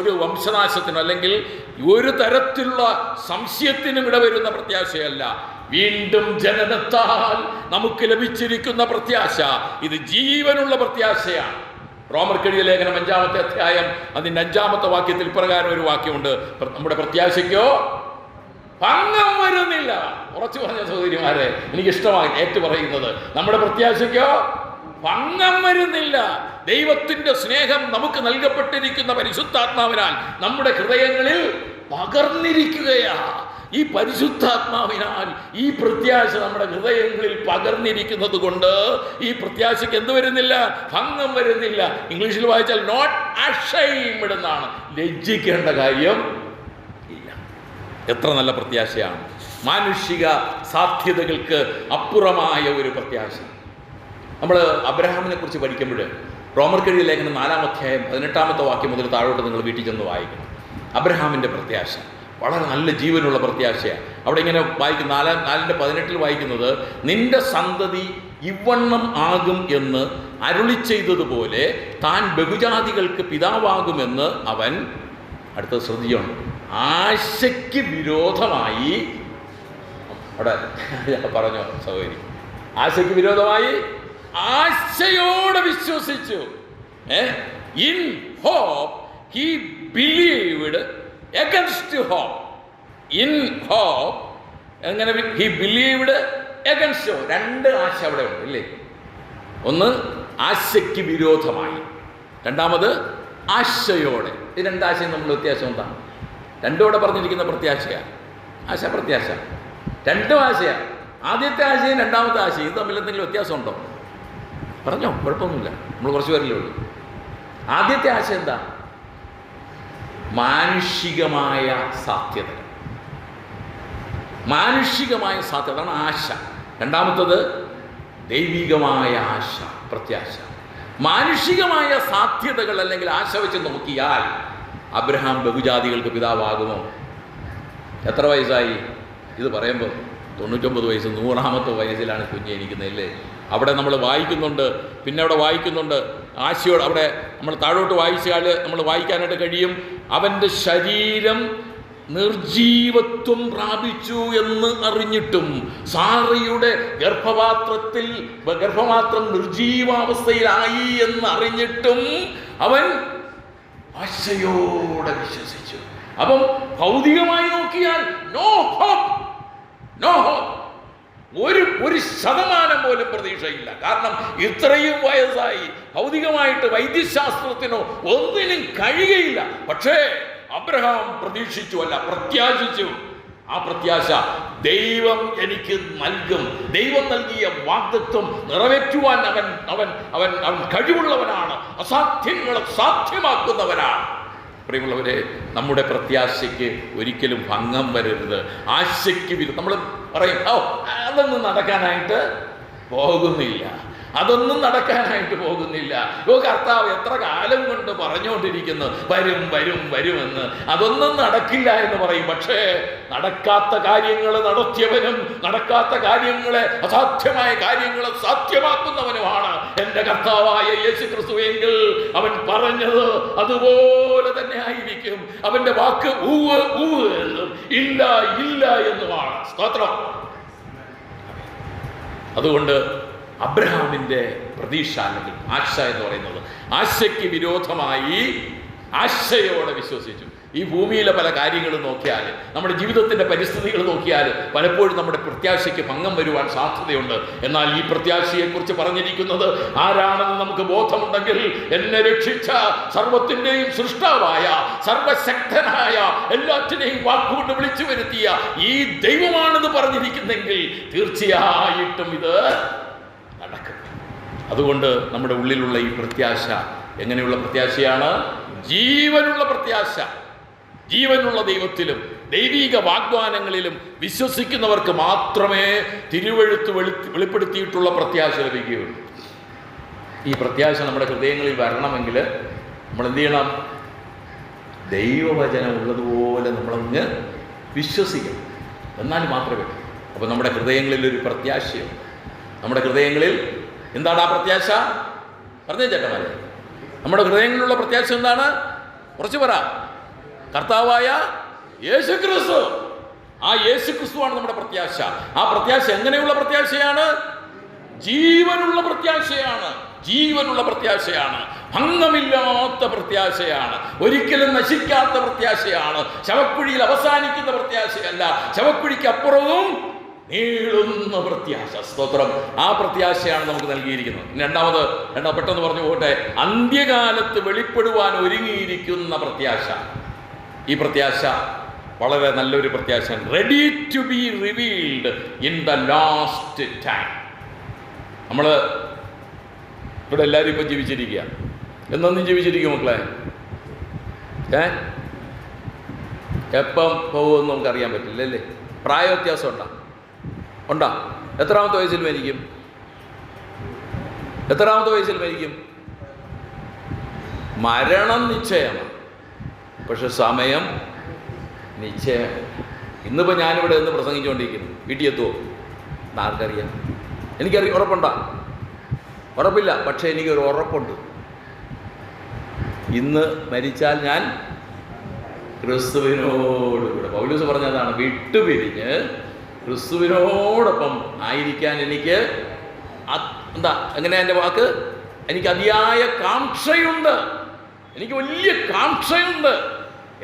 S1: ഒരു വംശനാശത്തിനോ അല്ലെങ്കിൽ ഒരു തരത്തിലുള്ള സംശയത്തിനും ഇടവരുന്ന പ്രത്യാശയല്ല. വീണ്ടും ജനനത്താൽ നമുക്ക് ലഭിച്ചിരിക്കുന്ന പ്രത്യാശ ഇത് ജീവനുള്ള പ്രത്യാശയാണ്. റോമർക്കെഴുതിയ ലേഖനം 5-ാമത്തെ അധ്യായം അതിൻ്റെ 5-ാമത്തെ വാക്യത്തിൽ ഇപ്രകാരം ഒരു വാക്യമുണ്ട്: നമ്മുടെ പ്രത്യാശയ്ക്കോ ഭംഗം വരുന്നില്ല. ഉറച്ചു പറഞ്ഞ സഹോദരിമാരെ, എനിക്കിഷ്ടമായി ഏറ്റു പറയുന്നത്, നമ്മുടെ പ്രത്യാശയ്ക്കോ ഭംഗം വരുന്നില്ല. ദൈവത്തിൻ്റെ സ്നേഹം നമുക്ക് നൽകപ്പെട്ടിരിക്കുന്ന പരിശുദ്ധാത്മാവിനാൽ നമ്മുടെ ഹൃദയങ്ങളിൽ പകർന്നിരിക്കുകയാ. ഈ പരിശുദ്ധാത്മാവിനാൽ ഈ പ്രത്യാശ നമ്മുടെ ഹൃദയങ്ങളിൽ പകർന്നിരിക്കുന്നത് കൊണ്ട് ഈ പ്രത്യാശയ്ക്ക് എന്ത് വരുന്നില്ല? ഭംഗം വരുന്നില്ല. ഇംഗ്ലീഷിൽ വായിച്ചാൽ നോട്ട് അഷെയിംഡ് എന്നാണ്. ലജ്ജിക്കേണ്ട കാര്യം ഇല്ല. എത്ര നല്ല പ്രത്യാശയാണ്! മാനുഷിക സാധ്യതകൾക്ക് അപ്പുറമായ ഒരു പ്രത്യാശ. നമ്മൾ അബ്രഹാമിനെ കുറിച്ച് പഠിക്കുമ്പോൾ റോമർക്കെഴുതിയ ലേഖനം 4-ാം അധ്യായം 18-ാമത്തെ വാക്യം മുതൽ താഴോട്ട് നിങ്ങൾ വീട്ടിൽ ചെന്ന് വായിക്കണം. അബ്രഹാമിൻ്റെ പ്രത്യാശ വളരെ നല്ല ജീവനുള്ള പ്രത്യാശയാണ്. അവിടെ ഇങ്ങനെ വായിക്കും, 4:18 വായിക്കുന്നത്, നിന്റെ സന്തതി ഇവണ്ണം ആകും എന്ന് അരുളി ചെയ്തതുപോലെ താൻ ബഹുജാതികൾക്ക് പിതാവാകുമെന്ന് അവൻ, അടുത്ത ശ്രദ്ധിക്കണം, ആശയ്ക്ക് വിരോധമായി, അവിടെ പറഞ്ഞോ സഹോദരി, ആശയ്ക്ക് വിരോധമായി ആശയോടെ വിശ്വസിച്ചു. In hope he believed against hope. In hope എങ്ങനെ? he believed against hope. 2 ആശ അവിടെ ഉണ്ട്, ഇല്ലേ? ഒന്ന് ആശയ്ക്ക് വിരോധമായി, രണ്ടാമത് ആശയോടെ. ഈ 2 ആശയം നമ്മൾ വ്യത്യാസം എന്താണ്? രണ്ടോടെ പറഞ്ഞിരിക്കുന്ന പ്രത്യാശയാണ്. ആശ പ്രത്യാശ 2 ആശയാണ്. ആദ്യത്തെ ആശയം രണ്ടാമത്തെ ആശയം ഇത് തമ്മിൽ എന്തെങ്കിലും വ്യത്യാസമുണ്ടോ? പറഞ്ഞോ, കുഴപ്പമൊന്നുമില്ല, നമ്മൾ കുറച്ച് പേരല്ലേ ഉള്ളൂ. ആദ്യത്തെ ആശയം എന്താ? മാനുഷികമായ സാധ്യത, മാനുഷികമായ സാധ്യത, അതാണ് ആശ. രണ്ടാമത്തത് ദൈവികമായ ആശ, പ്രത്യാശ. മാനുഷികമായ സാധ്യതകൾ അല്ലെങ്കിൽ ആശ വെച്ച് നോക്കിയാൽ അബ്രഹാം ബഹുജാതികൾക്ക് പിതാവാകുമോ? എത്ര വയസ്സായി? ഇത് പറയുമ്പോൾ 99 വയസ്സ്, 100-ാമത്തെ വയസ്സിലാണ് കുഞ്ഞ് ജനിക്കുന്നതല്ലേ? അവിടെ നമ്മൾ വായിക്കുന്നുണ്ട്, പിന്നെ അവിടെ വായിക്കുന്നുണ്ട് ആശയോട്. അവിടെ നമ്മൾ താഴോട്ട് വായിച്ചാൽ നമ്മൾ വായിക്കാനായിട്ട് കഴിയും, അവൻ്റെ ശരീരം നിർജീവത്വം പ്രാപിച്ചു എന്ന് അറിഞ്ഞിട്ടും, സാറയുടെ ഗർഭപാത്രം നിർജീവാവസ്ഥയിലായി എന്ന് അറിഞ്ഞിട്ടും അവൻ ആശയോടെ വിശ്വസിച്ചു. അപ്പം ഭൗതികമായി നോക്കിയാൽ നോ ഹോപ്പ്, നോ ഹോപ്പ്, ഒരു ശതമാനം പോലും പ്രതീക്ഷയില്ല. കാരണം ഇത്രയും വയസ്സായി, ഭൗതികമായിട്ട് വൈദ്യശാസ്ത്രത്തിനോ ഒന്നിനും കഴിയുകയില്ല. പക്ഷേ അബ്രഹാം പ്രതീക്ഷിച്ചു, അല്ല പ്രത്യാശിച്ചു. ആ പ്രത്യാശ ദൈവം എനിക്ക് നൽകും, ദൈവം നൽകിയ വാഗ്ദത്വം നിറവേറ്റുവാൻ അവൻ കഴിവുള്ളവനാണ്, അസാധ്യങ്ങളെ സാധ്യമാക്കുന്നവനാണ്. പ്രിയമുള്ളവരെ, നമ്മുടെ പ്രത്യാശയ്ക്ക് ഒരിക്കലും ഭംഗം വരരുത്. ആശയ്ക്ക് നമ്മൾ പറയും, അതൊന്നും നടക്കാനായിട്ട് പോകുന്നില്ല, അതൊന്നും നടക്കാനായിട്ട് പോകുന്നില്ല. കർത്താവ് എത്ര കാലം കൊണ്ട് പറഞ്ഞുകൊണ്ടിരിക്കുന്നു വരും വരും വരുമെന്ന്, അതൊന്നും നടക്കില്ല എന്ന് പറയും. പക്ഷേ നടക്കാത്ത കാര്യങ്ങൾ നടത്തിയവനും നടക്കാത്ത കാര്യങ്ങളെ, അസാധ്യമായ കാര്യങ്ങളെ സാധ്യമാക്കുന്നവനുമാണ് എൻ്റെ കർത്താവായ യേശുക്രിസ്തുവെങ്കിൽ അവൻ പറഞ്ഞത് അതുപോലെ തന്നെ ആയിരിക്കും. അവൻ്റെ വാക്ക് ഊവ് ഊവ് എന്നും ഇല്ല ഇല്ല എന്നുമാണ്. സ്തോത്രം. അതുകൊണ്ട് അബ്രഹാമിൻ്റെ പ്രതീക്ഷ അല്ലെങ്കിൽ ആശ എന്ന് പറയുന്നത്, ആശയ്ക്ക് വിരോധമായി ആശയോടെ വിശ്വസിച്ചു. ഈ ഭൂമിയിലെ പല കാര്യങ്ങളും നോക്കിയാൽ, നമ്മുടെ ജീവിതത്തിൻ്റെ പരിസ്ഥിതികൾ നോക്കിയാൽ പലപ്പോഴും നമ്മുടെ പ്രത്യാശയ്ക്ക് ഭംഗം വരുവാൻ സാധ്യതയുണ്ട്. എന്നാൽ ഈ പ്രത്യാശയെക്കുറിച്ച് പറഞ്ഞിരിക്കുന്നത് ആരാണെന്ന് നമുക്ക് ബോധമുണ്ടെങ്കിൽ, എന്നെ രക്ഷിച്ച സർവത്തിൻ്റെയും സൃഷ്ടാവായ, സർവശക്തനായ, എല്ലാറ്റിനെയും വാക്കുകൊണ്ട് വിളിച്ചു വരുത്തിയ ഈ ദൈവമാണെന്ന് പറഞ്ഞിരിക്കുന്നെങ്കിൽ തീർച്ചയായിട്ടും ഇത് നടക്കും. അതുകൊണ്ട് നമ്മുടെ ഉള്ളിലുള്ള ഈ പ്രത്യാശ എങ്ങനെയുള്ള പ്രത്യാശയാണ്? ജീവനുള്ള പ്രത്യാശ. ജീവനുള്ള ദൈവത്തിലും ദൈവീക വാഗ്ദാനങ്ങളിലും വിശ്വസിക്കുന്നവർക്ക് മാത്രമേ തിരുവെഴുത്ത് വെളിപ്പെടുത്തിയിട്ടുള്ള പ്രത്യാശ ലഭിക്കുകയുള്ളൂ. ഈ പ്രത്യാശ നമ്മുടെ ഹൃദയങ്ങളിൽ വരണമെങ്കിൽ നമ്മൾ എന്ത് ചെയ്യണം? ദൈവവചനം ഉള്ളതുപോലെ നമ്മളങ്ങ് വിശ്വസിക്കണം. എന്നാൽ മാത്രമേ. അപ്പോൾ നമ്മുടെ ഹൃദയങ്ങളിൽ ഒരു പ്രത്യാശയുണ്ട്. നമ്മുടെ ഹൃദയങ്ങളിൽ എന്താണ് ആ പ്രത്യാശ? പറഞ്ഞേ ചേട്ടന്മാരെ, നമ്മുടെ ഹൃദയങ്ങളിലുള്ള പ്രത്യാശ എന്താണ്? കുറച്ച് പറ. കർത്താവായ യേശുക്രിസ്തു. ആ യേശുക്രിസ്തുവാണ് നമ്മുടെ പ്രത്യാശ. ആ പ്രത്യാശ എങ്ങനെയുള്ള പ്രത്യാശയാണ്? ജീവനുള്ള പ്രത്യാശയാണ്. ജീവനുള്ള പ്രത്യാശയാണ്. ഭംഗമില്ലാത്ത പ്രത്യാശയാണ്. ഒരിക്കലും നശിക്കാത്ത പ്രത്യാശയാണ്. ശവക്കുഴിയിൽ അവസാനിക്കുന്ന പ്രത്യാശയല്ല, ശവക്കുഴിക്ക് അപ്പുറവും നീളുന്ന പ്രത്യാശ. സ്തോത്രം. ആ പ്രത്യാശയാണ് നമുക്ക് നൽകിയിരിക്കുന്നത്. രണ്ടാമത് പെട്ടെന്ന് പറഞ്ഞു പോകട്ടെ, അന്ത്യകാലത്ത് വെളിപ്പെടുവാൻ ഒരുങ്ങിയിരിക്കുന്ന പ്രത്യാശ. ഈ പ്രത്യാശ വളരെ നല്ലൊരു പ്രത്യാശയാണ്. Ready to be revealed in the last time. നമ്മൾ ഇവിടെ എല്ലാവരും ഇപ്പം ജീവിച്ചിരിക്കുക. എന്നൊന്നും ജീവിച്ചിരിക്കും മക്കളെ? എപ്പം പോകുമെന്ന് നമുക്കറിയാൻ പറ്റില്ല അല്ലേ? പ്രായ വ്യത്യാസം ഉണ്ടോ? എത്രാമത്തെ വയസ്സിൽ മരിക്കും? എത്രാമത്തെ വയസ്സിൽ മരിക്കും? മരണം നിശ്ചയമാണ്, പക്ഷെ സമയം നിശ്ചയം. ഇന്നിപ്പോൾ ഞാനിവിടെ നിന്ന് പ്രസംഗിച്ചുകൊണ്ടിരിക്കുന്നു, വീട്ടിൽ എത്തുമോ ആർക്കറിയാം? ഉറപ്പുണ്ടോ? ഉറപ്പില്ല, പക്ഷേ എനിക്കൊരു ഉറപ്പുണ്ട്. ഇന്ന് മരിച്ചാൽ ഞാൻ ക്രിസ്തുവിനോടുകൂടെ, പൗലോസ് പറഞ്ഞതാണ്, വിട്ടുപിരിഞ്ഞ് ക്രിസ്തുവിനോടൊപ്പം ആയിരിക്കാൻ എനിക്ക് എങ്ങനെയാ എൻ്റെ വാക്ക്? എനിക്ക് അതിയായ കാംക്ഷയുണ്ട്. എനിക്ക് വലിയ കാംക്ഷയുണ്ട്.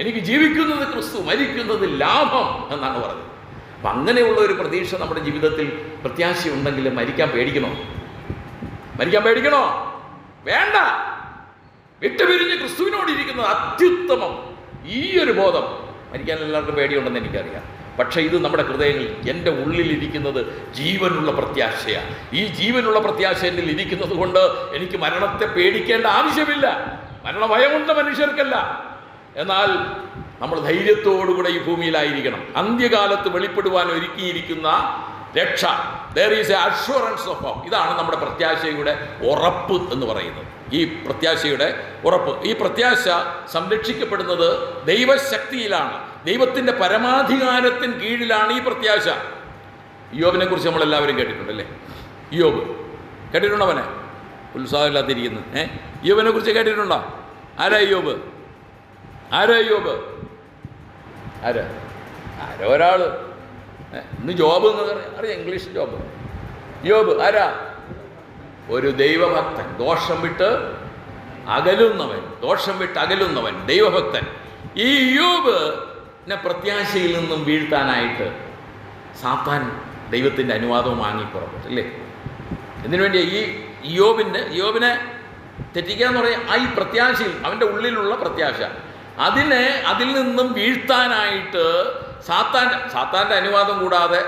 S1: എനിക്ക് ജീവിക്കുന്നത് ക്രിസ്തു, മരിക്കുന്നത് ലാഭം എന്നാണ് പറഞ്ഞത്. അപ്പം അങ്ങനെയുള്ള ഒരു പ്രതീക്ഷ നമ്മുടെ ജീവിതത്തിൽ പ്രത്യാശയുണ്ടെങ്കിൽ മരിക്കാൻ പേടിക്കണോ? മരിക്കാൻ പേടിക്കണോ? വേണ്ട. വിട്ടുപിരിഞ്ഞ് ക്രിസ്തുവിനോടിരിക്കുന്നത് അത്യുത്തമം. ഈ ഒരു ബോധം, മരിക്കാൻ എല്ലാവർക്കും പേടിയുണ്ടെന്ന് എനിക്കറിയാം, പക്ഷേ ഇത് നമ്മുടെ ഹൃദയങ്ങളിൽ, എൻ്റെ ഉള്ളിലിരിക്കുന്നത് ജീവനുള്ള പ്രത്യാശയാണ്. ഈ ജീവനുള്ള പ്രത്യാശ എന്നിൽ ഇരിക്കുന്നത് കൊണ്ട് എനിക്ക് മരണത്തെ പേടിക്കേണ്ട ആവശ്യമില്ല. മരണഭയമുള്ള മനുഷ്യർക്കല്ല. എന്നാൽ നമ്മൾ ധൈര്യത്തോടുകൂടെ ഈ ഭൂമിയിലായിരിക്കണം. അന്ത്യകാലത്ത് വെളിപ്പെടുവാൻ ഒരുക്കിയിരിക്കുന്ന രക്ഷ, there is a assurance of hope. ഇതാണ് നമ്മുടെ പ്രത്യാശയുടെ ഉറപ്പ് എന്ന് പറയുന്നത്. ഈ പ്രത്യാശയുടെ ഉറപ്പ്, ഈ പ്രത്യാശ സംരക്ഷിക്കപ്പെടുന്നത് ദൈവശക്തിയിലാണ്, ദൈവത്തിൻ്റെ പരമാധികാരത്തിന് കീഴിലാണ് ഈ പ്രത്യാശ. യോബിനെ കുറിച്ച് നമ്മളെല്ലാവരും കേട്ടിട്ടുണ്ടല്ലേ? യോബ് കേട്ടിട്ടുണ്ടവനെ? ഉത്സാഹമില്ലാതിരിക്കുന്നു. യോബിനെ കുറിച്ച് കേട്ടിട്ടുണ്ടോ? ആരാ യോബ്? ആരോ ഒരാൾ. ഇന്ന് ജോബ് എന്ന് അറിയാം, ഇംഗ്ലീഷ് യോബ് ആരാ? ഒരു ദൈവഭക്തൻ, ദോഷം വിട്ട് അകലുന്നവൻ ദൈവഭക്തൻ. ഈ യോബിനെ പ്രത്യാശയിൽ നിന്നും വീഴ്ത്താനായിട്ട് സാത്താൻ ദൈവത്തിൻ്റെ അനുവാദവും വാങ്ങി പുറപ്പെട്ടു, അല്ലേ? എന്തിനു വേണ്ടിയാ? ഈ യോബിനെ തെറ്റിക്കുക എന്ന് പറയാം. ഈ പ്രത്യാശയിൽ, അവൻ്റെ ഉള്ളിലുള്ള പ്രത്യാശ, അതിൽ നിന്നും വീഴ്ത്താനായിട്ട് സാത്താൻ്റെ അനുവാദം കൂടാതെ,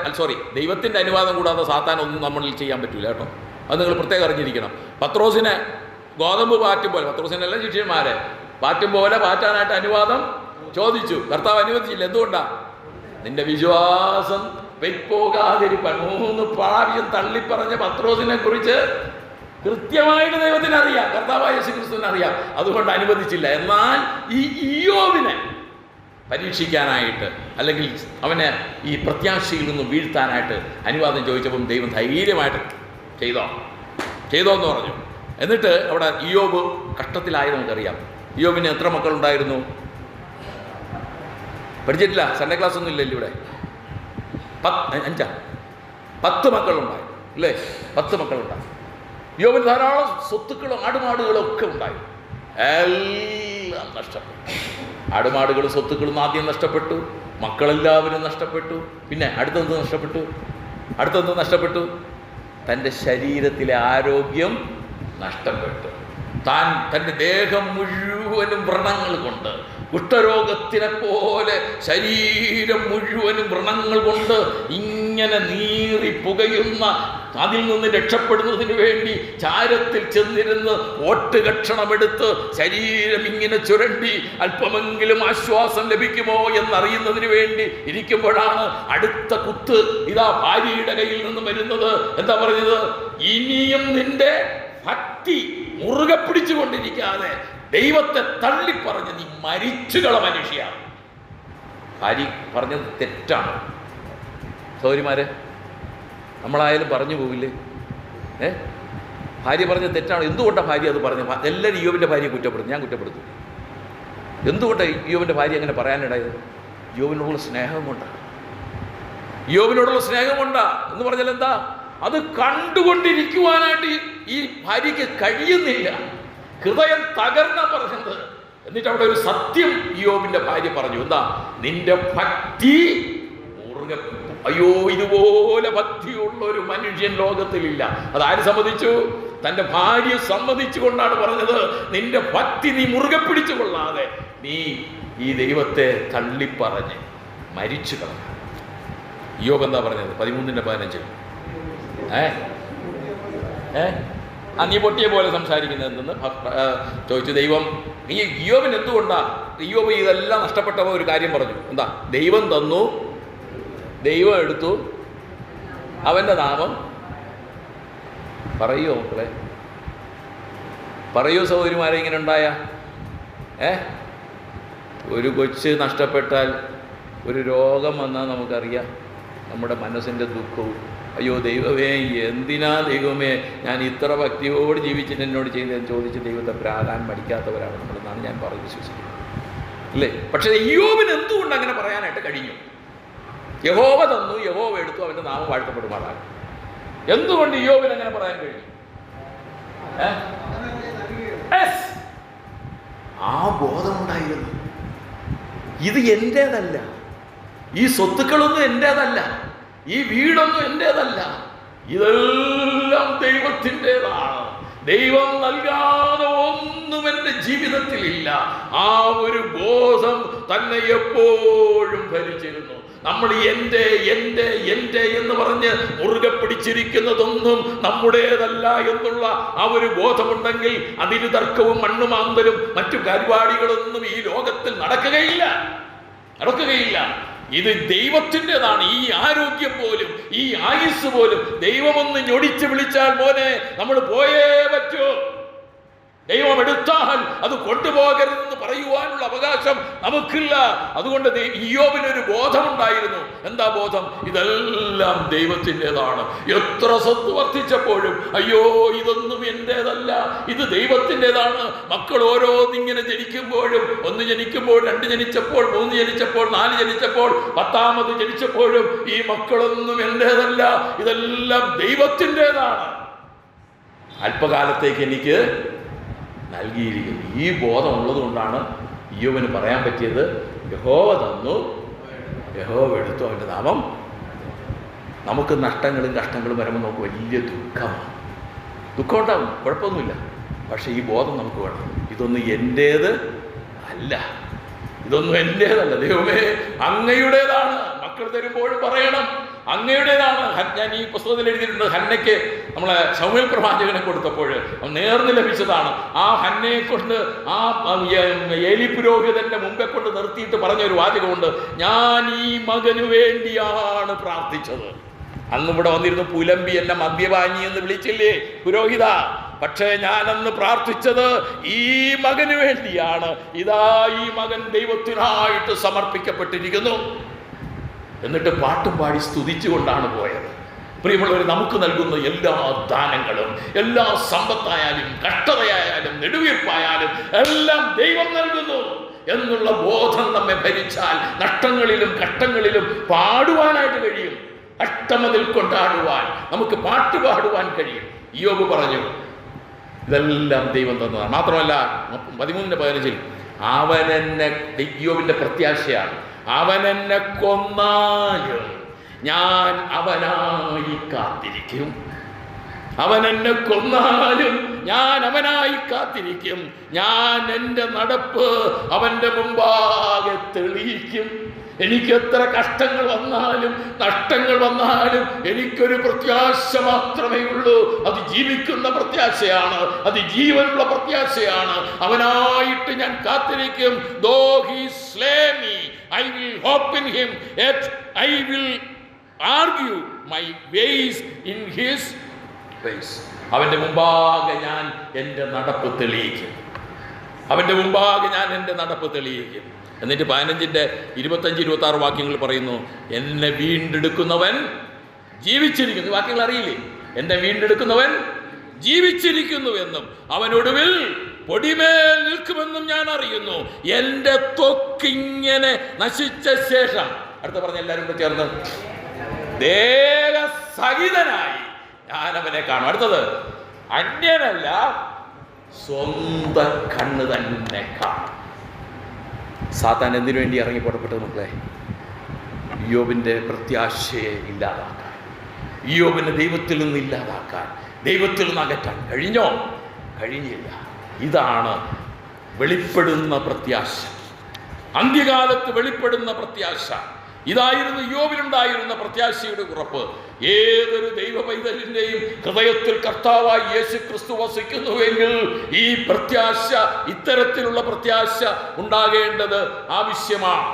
S1: ദൈവത്തിൻ്റെ അനുവാദം കൂടാതെ സാത്താൻ ഒന്നും നമ്മളിൽ ചെയ്യാൻ പറ്റില്ല കേട്ടോ. അത് നിങ്ങൾ പ്രത്യേകം അറിഞ്ഞിരിക്കണം. പത്രോസിനെ ഗോതമ്പ് പാറ്റും പോലെ, പത്രോസിനെല്ലാം ശിഷ്യന്മാരെ പാറ്റും പോലെ പാറ്റാനായിട്ട് അനുവാദം ചോദിച്ചു. കർത്താവ് അനുവദിച്ചില്ല. എന്തുകൊണ്ടാണ്? നിന്റെ വിശ്വാസം വെയ്പോകാതിരിപ്പാൻ. 3 പ്രാവശ്യം തള്ളിപ്പറഞ്ഞ പത്രോസിനെ കുറിച്ച് കൃത്യമായിട്ട് ദൈവത്തിന് അറിയാം, കർത്താവായ യേശുക്രിസ്തുവിന് അറിയാം. അതുകൊണ്ട് അനുവദിച്ചില്ല. എന്നാൽ ഈ യോബിനെ പരീക്ഷിക്കാനായിട്ട്, അല്ലെങ്കിൽ അവനെ ഈ പ്രത്യാശയിൽ നിന്ന് വീഴ്ത്താനായിട്ട് അനുവാദം ചോദിച്ചപ്പം ദൈവം ധൈര്യമായിട്ട് ചെയ്തോ എന്ന് പറഞ്ഞു. എന്നിട്ട് അവിടെ യോബ് കഷ്ടത്തിലായത് നമുക്കറിയാം. യോബിന് എത്ര മക്കളുണ്ടായിരുന്നു? പഠിച്ചിട്ടില്ല, സൺഡേ ക്ലാസ് ഒന്നും ഇല്ലല്ലോ ഇവിടെ. 10 മക്കളുണ്ടായി, അല്ലേ? 10 മക്കളുണ്ടായി. യോബിന് ധാരാളം സ്വത്തുക്കളും ആടുമാടുകളും ഒക്കെ ഉണ്ടായി. എല്ലാം നഷ്ടപ്പെട്ടു. ആടുമാടുകളും സ്വത്തുക്കളും ആദ്യം നഷ്ടപ്പെട്ടു, മക്കളെല്ലാവരും നഷ്ടപ്പെട്ടു. പിന്നെ അടുത്തെന്ത് നഷ്ടപ്പെട്ടു? തൻ്റെ ശരീരത്തിലെ ആരോഗ്യം നഷ്ടപ്പെട്ടു. തൻ്റെ ദേഹം മുഴുവനും വ്രണങ്ങൾ കൊണ്ട്, കുഷ്ഠരോഗത്തിനെ പോലെ ശരീരം മുഴുവനും വ്രണങ്ങൾ കൊണ്ട് ഇങ്ങനെ നീറി പുകയുന്ന, അതിൽ നിന്ന് രക്ഷപ്പെടുന്നതിന് വേണ്ടി ചാരത്തിൽ ചെന്നിരുന്ന് ഓട്ടുകക്ഷണമെടുത്ത് ശരീരം ഇങ്ങനെ ചുരണ്ടി അല്പമെങ്കിലും ആശ്വാസം ലഭിക്കുമോ എന്നറിയുന്നതിന് വേണ്ടി ഇരിക്കുമ്പോഴാണ് അടുത്ത കുത്ത് ഇതാ ഭാര്യയുടെ കയ്യിൽ നിന്ന് വരുന്നത്. എന്താ പറഞ്ഞത്? ഇനിയും നിന്റെ ഭക്തി മുറുകെ പിടിച്ചുകൊണ്ടിരിക്കാതെ ദൈവത്തെ തള്ളിപ്പറഞ്ഞ് നീ മരിച്ചുകള മനുഷ്യ. ഭാര്യ പറഞ്ഞത് തെറ്റാണ്. സൗകര്യമാരെ നമ്മളായാലും പറഞ്ഞു പോവില്ലേ? ഭാര്യ പറഞ്ഞത് തെറ്റാണ്. എന്തുകൊണ്ടാണ് ഭാര്യ അത് പറഞ്ഞത്? എല്ലാവരും യോബിൻ്റെ ഭാര്യയെ കുറ്റപ്പെടുത്തും, ഞാൻ കുറ്റപ്പെടുത്തും. എന്തുകൊണ്ടാണ് യോബിൻ്റെ ഭാര്യ അങ്ങനെ പറയാനിടയത്? യോബിനോടുള്ള സ്നേഹം കൊണ്ടാണ്. എന്ന് പറഞ്ഞാൽ എന്താ? അത് കണ്ടുകൊണ്ടിരിക്കുവാനായിട്ട് ഈ ഭാര്യയ്ക്ക് കഴിയുന്നില്ല. ഹൃദയം തകർന്ന പറഞ്ഞത്. എന്നിട്ട് അവിടെ ഒരു സത്യം യോബിന്റെ ഭാര്യ പറഞ്ഞു. എന്താ? നിന്റെ ഭക്തി മുറുകെ. അയ്യോ, ഇതുപോലെ ഭക്തിയുള്ള ഒരു മനുഷ്യൻ ലോകത്തിലില്ല. അതാര് സമ്മതിച്ചു? തൻ്റെ ഭാര്യ സമ്മതിച്ചുകൊണ്ടാണ് പറഞ്ഞത്, നിന്റെ ഭക്തി നീ മുറുകെ പിടിച്ചു കൊള്ളാതെ നീ ഈ ദൈവത്തെ തള്ളിപ്പറഞ്ഞ് മരിച്ചു കളഞ്ഞു. യോബ് എന്താ പറഞ്ഞത്? 13:15. നീ പൊട്ടിയെ പോലെ സംസാരിക്കുന്നതെന്ന് ചോദിച്ചു. ദൈവം ഈ യോബിന് എന്തുകൊണ്ടാണ്? യോബ് ഇതെല്ലാം നഷ്ടപ്പെട്ടപ്പോൾ ഒരു കാര്യം പറഞ്ഞു. എന്താ? ദൈവം തന്നു, ദൈവം എടുത്തു, അവൻ്റെ നാമം പറയൂ മക്കളെ, പറയൂ സഹോദരിമാരെ. ഇങ്ങനെ ഉണ്ടായ ഒരു കൊച്ച് നഷ്ടപ്പെട്ടാൽ, ഒരു രോഗം വന്നാൽ നമുക്കറിയാം നമ്മുടെ മനസ്സിൻ്റെ ദുഃഖവും. അയ്യോ ദൈവമേ, എന്തിനാ ദൈവമേ ഞാൻ ഇത്ര ഭക്തിയോട് ജീവിച്ചിട്ട് എന്നോട് ചെയ്തതെന്ന് ചോദിച്ച് ദൈവത്തെ പ്രാകാൻ മടിക്കാത്തവരാണ് നമ്മളെന്നാണ് ഞാൻ പറഞ്ഞ് വിശ്വസിക്കുന്നത്, അല്ലേ? പക്ഷേ യോബിന് എന്തുകൊണ്ട് അങ്ങനെ പറയാനായിട്ട് കഴിഞ്ഞു? യഹോവ തന്നു, യഹോവ എടുത്തു, അവൻ്റെ നാമം വാഴ്ത്തപ്പെടുമാറാകും. എന്തുകൊണ്ട് യോബിന് അങ്ങനെ പറയാൻ കഴിഞ്ഞു? ആ ബോധമുണ്ടായിരുന്നു. ഇത് എൻ്റേതല്ല, ഈ സ്വത്തുക്കളൊന്നും എൻ്റേതല്ല, ഈ വീടൊന്നും എൻ്റേതല്ല, ഇതെല്ലാം ദൈവത്തിൻ്റെതാണ്. ദൈവം നൽകാതെ ഒന്നും എൻ്റെ ജീവിതത്തിലില്ല. ആ ഒരു ബോധം തന്നെ എപ്പോഴും ഭരിച്ചിരുന്നു. നമ്മൾ എൻ്റെ എൻ്റെ എൻ്റെ എന്ന് പറഞ്ഞ് മുറുകെ പിടിച്ചിരിക്കുന്നതൊന്നും നമ്മുടേതല്ല എന്നുള്ള ആ ഒരു ബോധമുണ്ടെങ്കിൽ അതിന് തർക്കവും മണ്ണുമാന്തലും മറ്റു പരിപാടികളൊന്നും ഈ ലോകത്തിൽ നടക്കുകയില്ല. ഇത് ദൈവത്തിൻ്റെതാണ്. ഈ ആരോഗ്യം പോലും, ഈ ആയുസ് പോലും ദൈവമൊന്ന് ഞൊടിച്ച് വിളിച്ചാൽ മോനെ നമ്മൾ പോയേ പറ്റൂ. ദൈവം എടുത്താൽ അത് കൊണ്ടുപോകരുതെന്ന് പറയുവാനുള്ള അവകാശം നമുക്കില്ല. അതുകൊണ്ട് ഇയ്യോബിനൊരു ബോധമുണ്ടായിരുന്നു. എന്താ ബോധം? ഇതെല്ലാം ദൈവത്തിൻ്റെതാണ്. എത്ര സ്വത്ത് വർദ്ധിച്ചപ്പോഴും അയ്യോ ഇതൊന്നും എൻ്റേതല്ല, ഇത് ദൈവത്തിൻ്റെതാണ്. മക്കൾ ഓരോന്നിങ്ങനെ ജനിക്കുമ്പോഴും, 1 ജനിക്കുമ്പോൾ, 2 ജനിച്ചപ്പോൾ, 3 ജനിച്ചപ്പോൾ, 4 ജനിച്ചപ്പോൾ, 10ാമത് ജനിച്ചപ്പോഴും ഈ മക്കളൊന്നും എൻ്റേതല്ല, ഇതെല്ലാം ദൈവത്തിൻ്റെതാണ്. അല്പകാലത്തേക്ക് എനിക്ക് നൽകിയിരിക്കുന്നു. ഈ ബോധം ഉള്ളത് കൊണ്ടാണ് ഇയ്യോബിന് പറയാൻ പറ്റിയത്, യഹോവ തന്നു, യഹോവ എടുത്തു, അവൻ്റെ നാമം. നമുക്ക് നഷ്ടങ്ങളും കഷ്ടങ്ങളും വരുമ്പോൾ നമുക്ക് വലിയ ദുഃഖമാണ്. ദുഃഖം ഉണ്ടാകും, കുഴപ്പമൊന്നുമില്ല. പക്ഷേ ഈ ബോധം നമുക്ക് വേണം. ഇതൊന്നും എൻ്റേത് അല്ല, ഇതൊന്നും എൻ്റേതല്ല. ദൈവമേ അങ്ങയുടേതാണ്. മക്കൾ തരുമ്പോഴും പറയണം അങ്ങയുടേതാണ്. ഞാൻ ഈ പുസ്തകത്തിൽ എഴുതിയിട്ടുണ്ട്, ഹന്നയ്ക്ക് നമ്മളെ ശമൂവേൽ പ്രവാചകനെ കൊടുത്തപ്പോൾ നേർന്ന് ലഭിച്ചതാണ്. ആ ഹന്നയെ കൊണ്ട് ആ ഏലി പുരോഹിതന്റെ മുമ്പെ കൊണ്ട് നിർത്തിയിട്ട് പറഞ്ഞൊരു വാചകമുണ്ട്, ഞാൻ ഈ മകനു വേണ്ടിയാണ് പ്രാർത്ഥിച്ചത്. അന്ന് ഇവിടെ വന്നിരുന്നു പുലമ്പി എന്നെ മദ്യപാനി എന്ന് വിളിച്ചില്ലേ പുരോഹിത, പക്ഷേ ഞാനന്ന് പ്രാർത്ഥിച്ചത് ഈ മകന് വേണ്ടിയാണ്. ഇതാ ഈ മകൻ ദൈവത്തിനായിട്ട് സമർപ്പിക്കപ്പെട്ടിരിക്കുന്നു. എന്നിട്ട് പാട്ടും പാടി സ്തുതിച്ചുകൊണ്ടാണ് പോയത്. പ്രിയമുള്ളവർ, നമുക്ക് നൽകുന്ന എല്ലാ ദാനങ്ങളും, എല്ലാ സമ്പത്തായാലും കഷ്ടതയായാലും നെടുവീർപ്പായാലും എല്ലാം ദൈവം നൽകുന്നു എന്നുള്ള ബോധം നമ്മെ ഭരിച്ചാൽ നഷ്ടങ്ങളിലും കഷ്ടങ്ങളിലും പാടുവാനായിട്ട് കഴിയും. അഷ്ടമതിൽ കൊണ്ടാടുവാൻ, നമുക്ക് പാട്ട് പാടുവാൻ കഴിയും. ഇയ്യോബ് പറഞ്ഞു ഇതെല്ലാം ദൈവം തന്നതാണ്. മാത്രമല്ല 13:15 അവനെന്നെ, ഇയ്യോബിന്റെ പ്രത്യാശയാണ്, അവനെന്നെ കൊന്നാലും ഞാൻ അവനായി കാത്തിരിക്കും. അവനെന്നെ കൊന്നാലും ഞാൻ അവനായി കാത്തിരിക്കും. ഞാൻ എൻ്റെ നടപ്പ് അവൻ്റെ മുമ്പാകെ തെളിയിക്കും. എനിക്ക് എത്ര കഷ്ടങ്ങൾ വന്നാലും നഷ്ടങ്ങൾ വന്നാലും എനിക്കൊരു പ്രത്യാശ മാത്രമേ ഉള്ളൂ. അത് ജീവിക്കുന്ന പ്രത്യാശയാണ്, അത് ജീവനുള്ള പ്രത്യാശയാണ്. അവനായിട്ട് ഞാൻ കാത്തിരിക്കും. Though he slay me, I will hope in him, yet I will argue my ways in his ways. അവൻ്റെ മുമ്പാകെ ഞാൻ എൻ്റെ നടപ്പ് തെളിയിക്കും. അവൻ്റെ മുമ്പാകെ ഞാൻ എൻ്റെ നടപ്പ് തെളിയിക്കും. എന്നിട്ട് 15-25-26 വാക്യങ്ങൾ പറയുന്നു, എന്നെ വീണ്ടെടുക്കുന്നവൻ ജീവിച്ചിരിക്കുന്നു. വാക്യങ്ങൾ അറിയില്ലേ? എന്നെ വീണ്ടെടുക്കുന്നവൻ ജീവിച്ചിരിക്കുന്നു എന്നും അവനൊടുവിൽ പൊടിമേൽ നിൽക്കുമെന്നും ഞാൻ അറിയുന്നു. എൻ്റെ ത്വക്കിങ്ങനെ നശിച്ച ശേഷം, അടുത്ത പറഞ്ഞ എല്ലാവരും കൂടെ ചേർന്ന്, ദേഹസഹിതനായി ഞാൻ അവനെ കാണും. അടുത്തത്, അന്യനല്ല സ്വന്തം കണ്ണ് തന്നെ കാണും. സാത്താൻ എന്തിനു വേണ്ടി ഇറങ്ങി പുറപ്പെട്ടത് മക്കളെ? ഇയ്യോബിൻ്റെ പ്രത്യാശയെ ഇല്ലാതാക്കാൻ, ഇയ്യോബിനെ ദൈവത്തിൽ നിന്ന് ഇല്ലാതാക്കാൻ, ദൈവത്തിൽ നിന്ന് അകറ്റാൻ കഴിഞ്ഞോ? കഴിഞ്ഞില്ല. ഇതാണ് വെളിപ്പെടുന്ന പ്രത്യാശ, അന്ത്യകാലത്ത് വെളിപ്പെടുന്ന പ്രത്യാശ. ഇതായിരുന്നു ഇയ്യോബിനുണ്ടായിരുന്ന പ്രത്യാശയുടെ ഉറപ്പ്. ഏതൊരു ദൈവ പൈതലിൻ്റെയും ഹൃദയത്തിൽ കർത്താവായി യേശു ക്രിസ്തു വസിക്കുന്നുവെങ്കിൽ ഈ പ്രത്യാശ, ഇത്തരത്തിലുള്ള പ്രത്യാശ ഉണ്ടാകേണ്ടത് ആവശ്യമാണ്.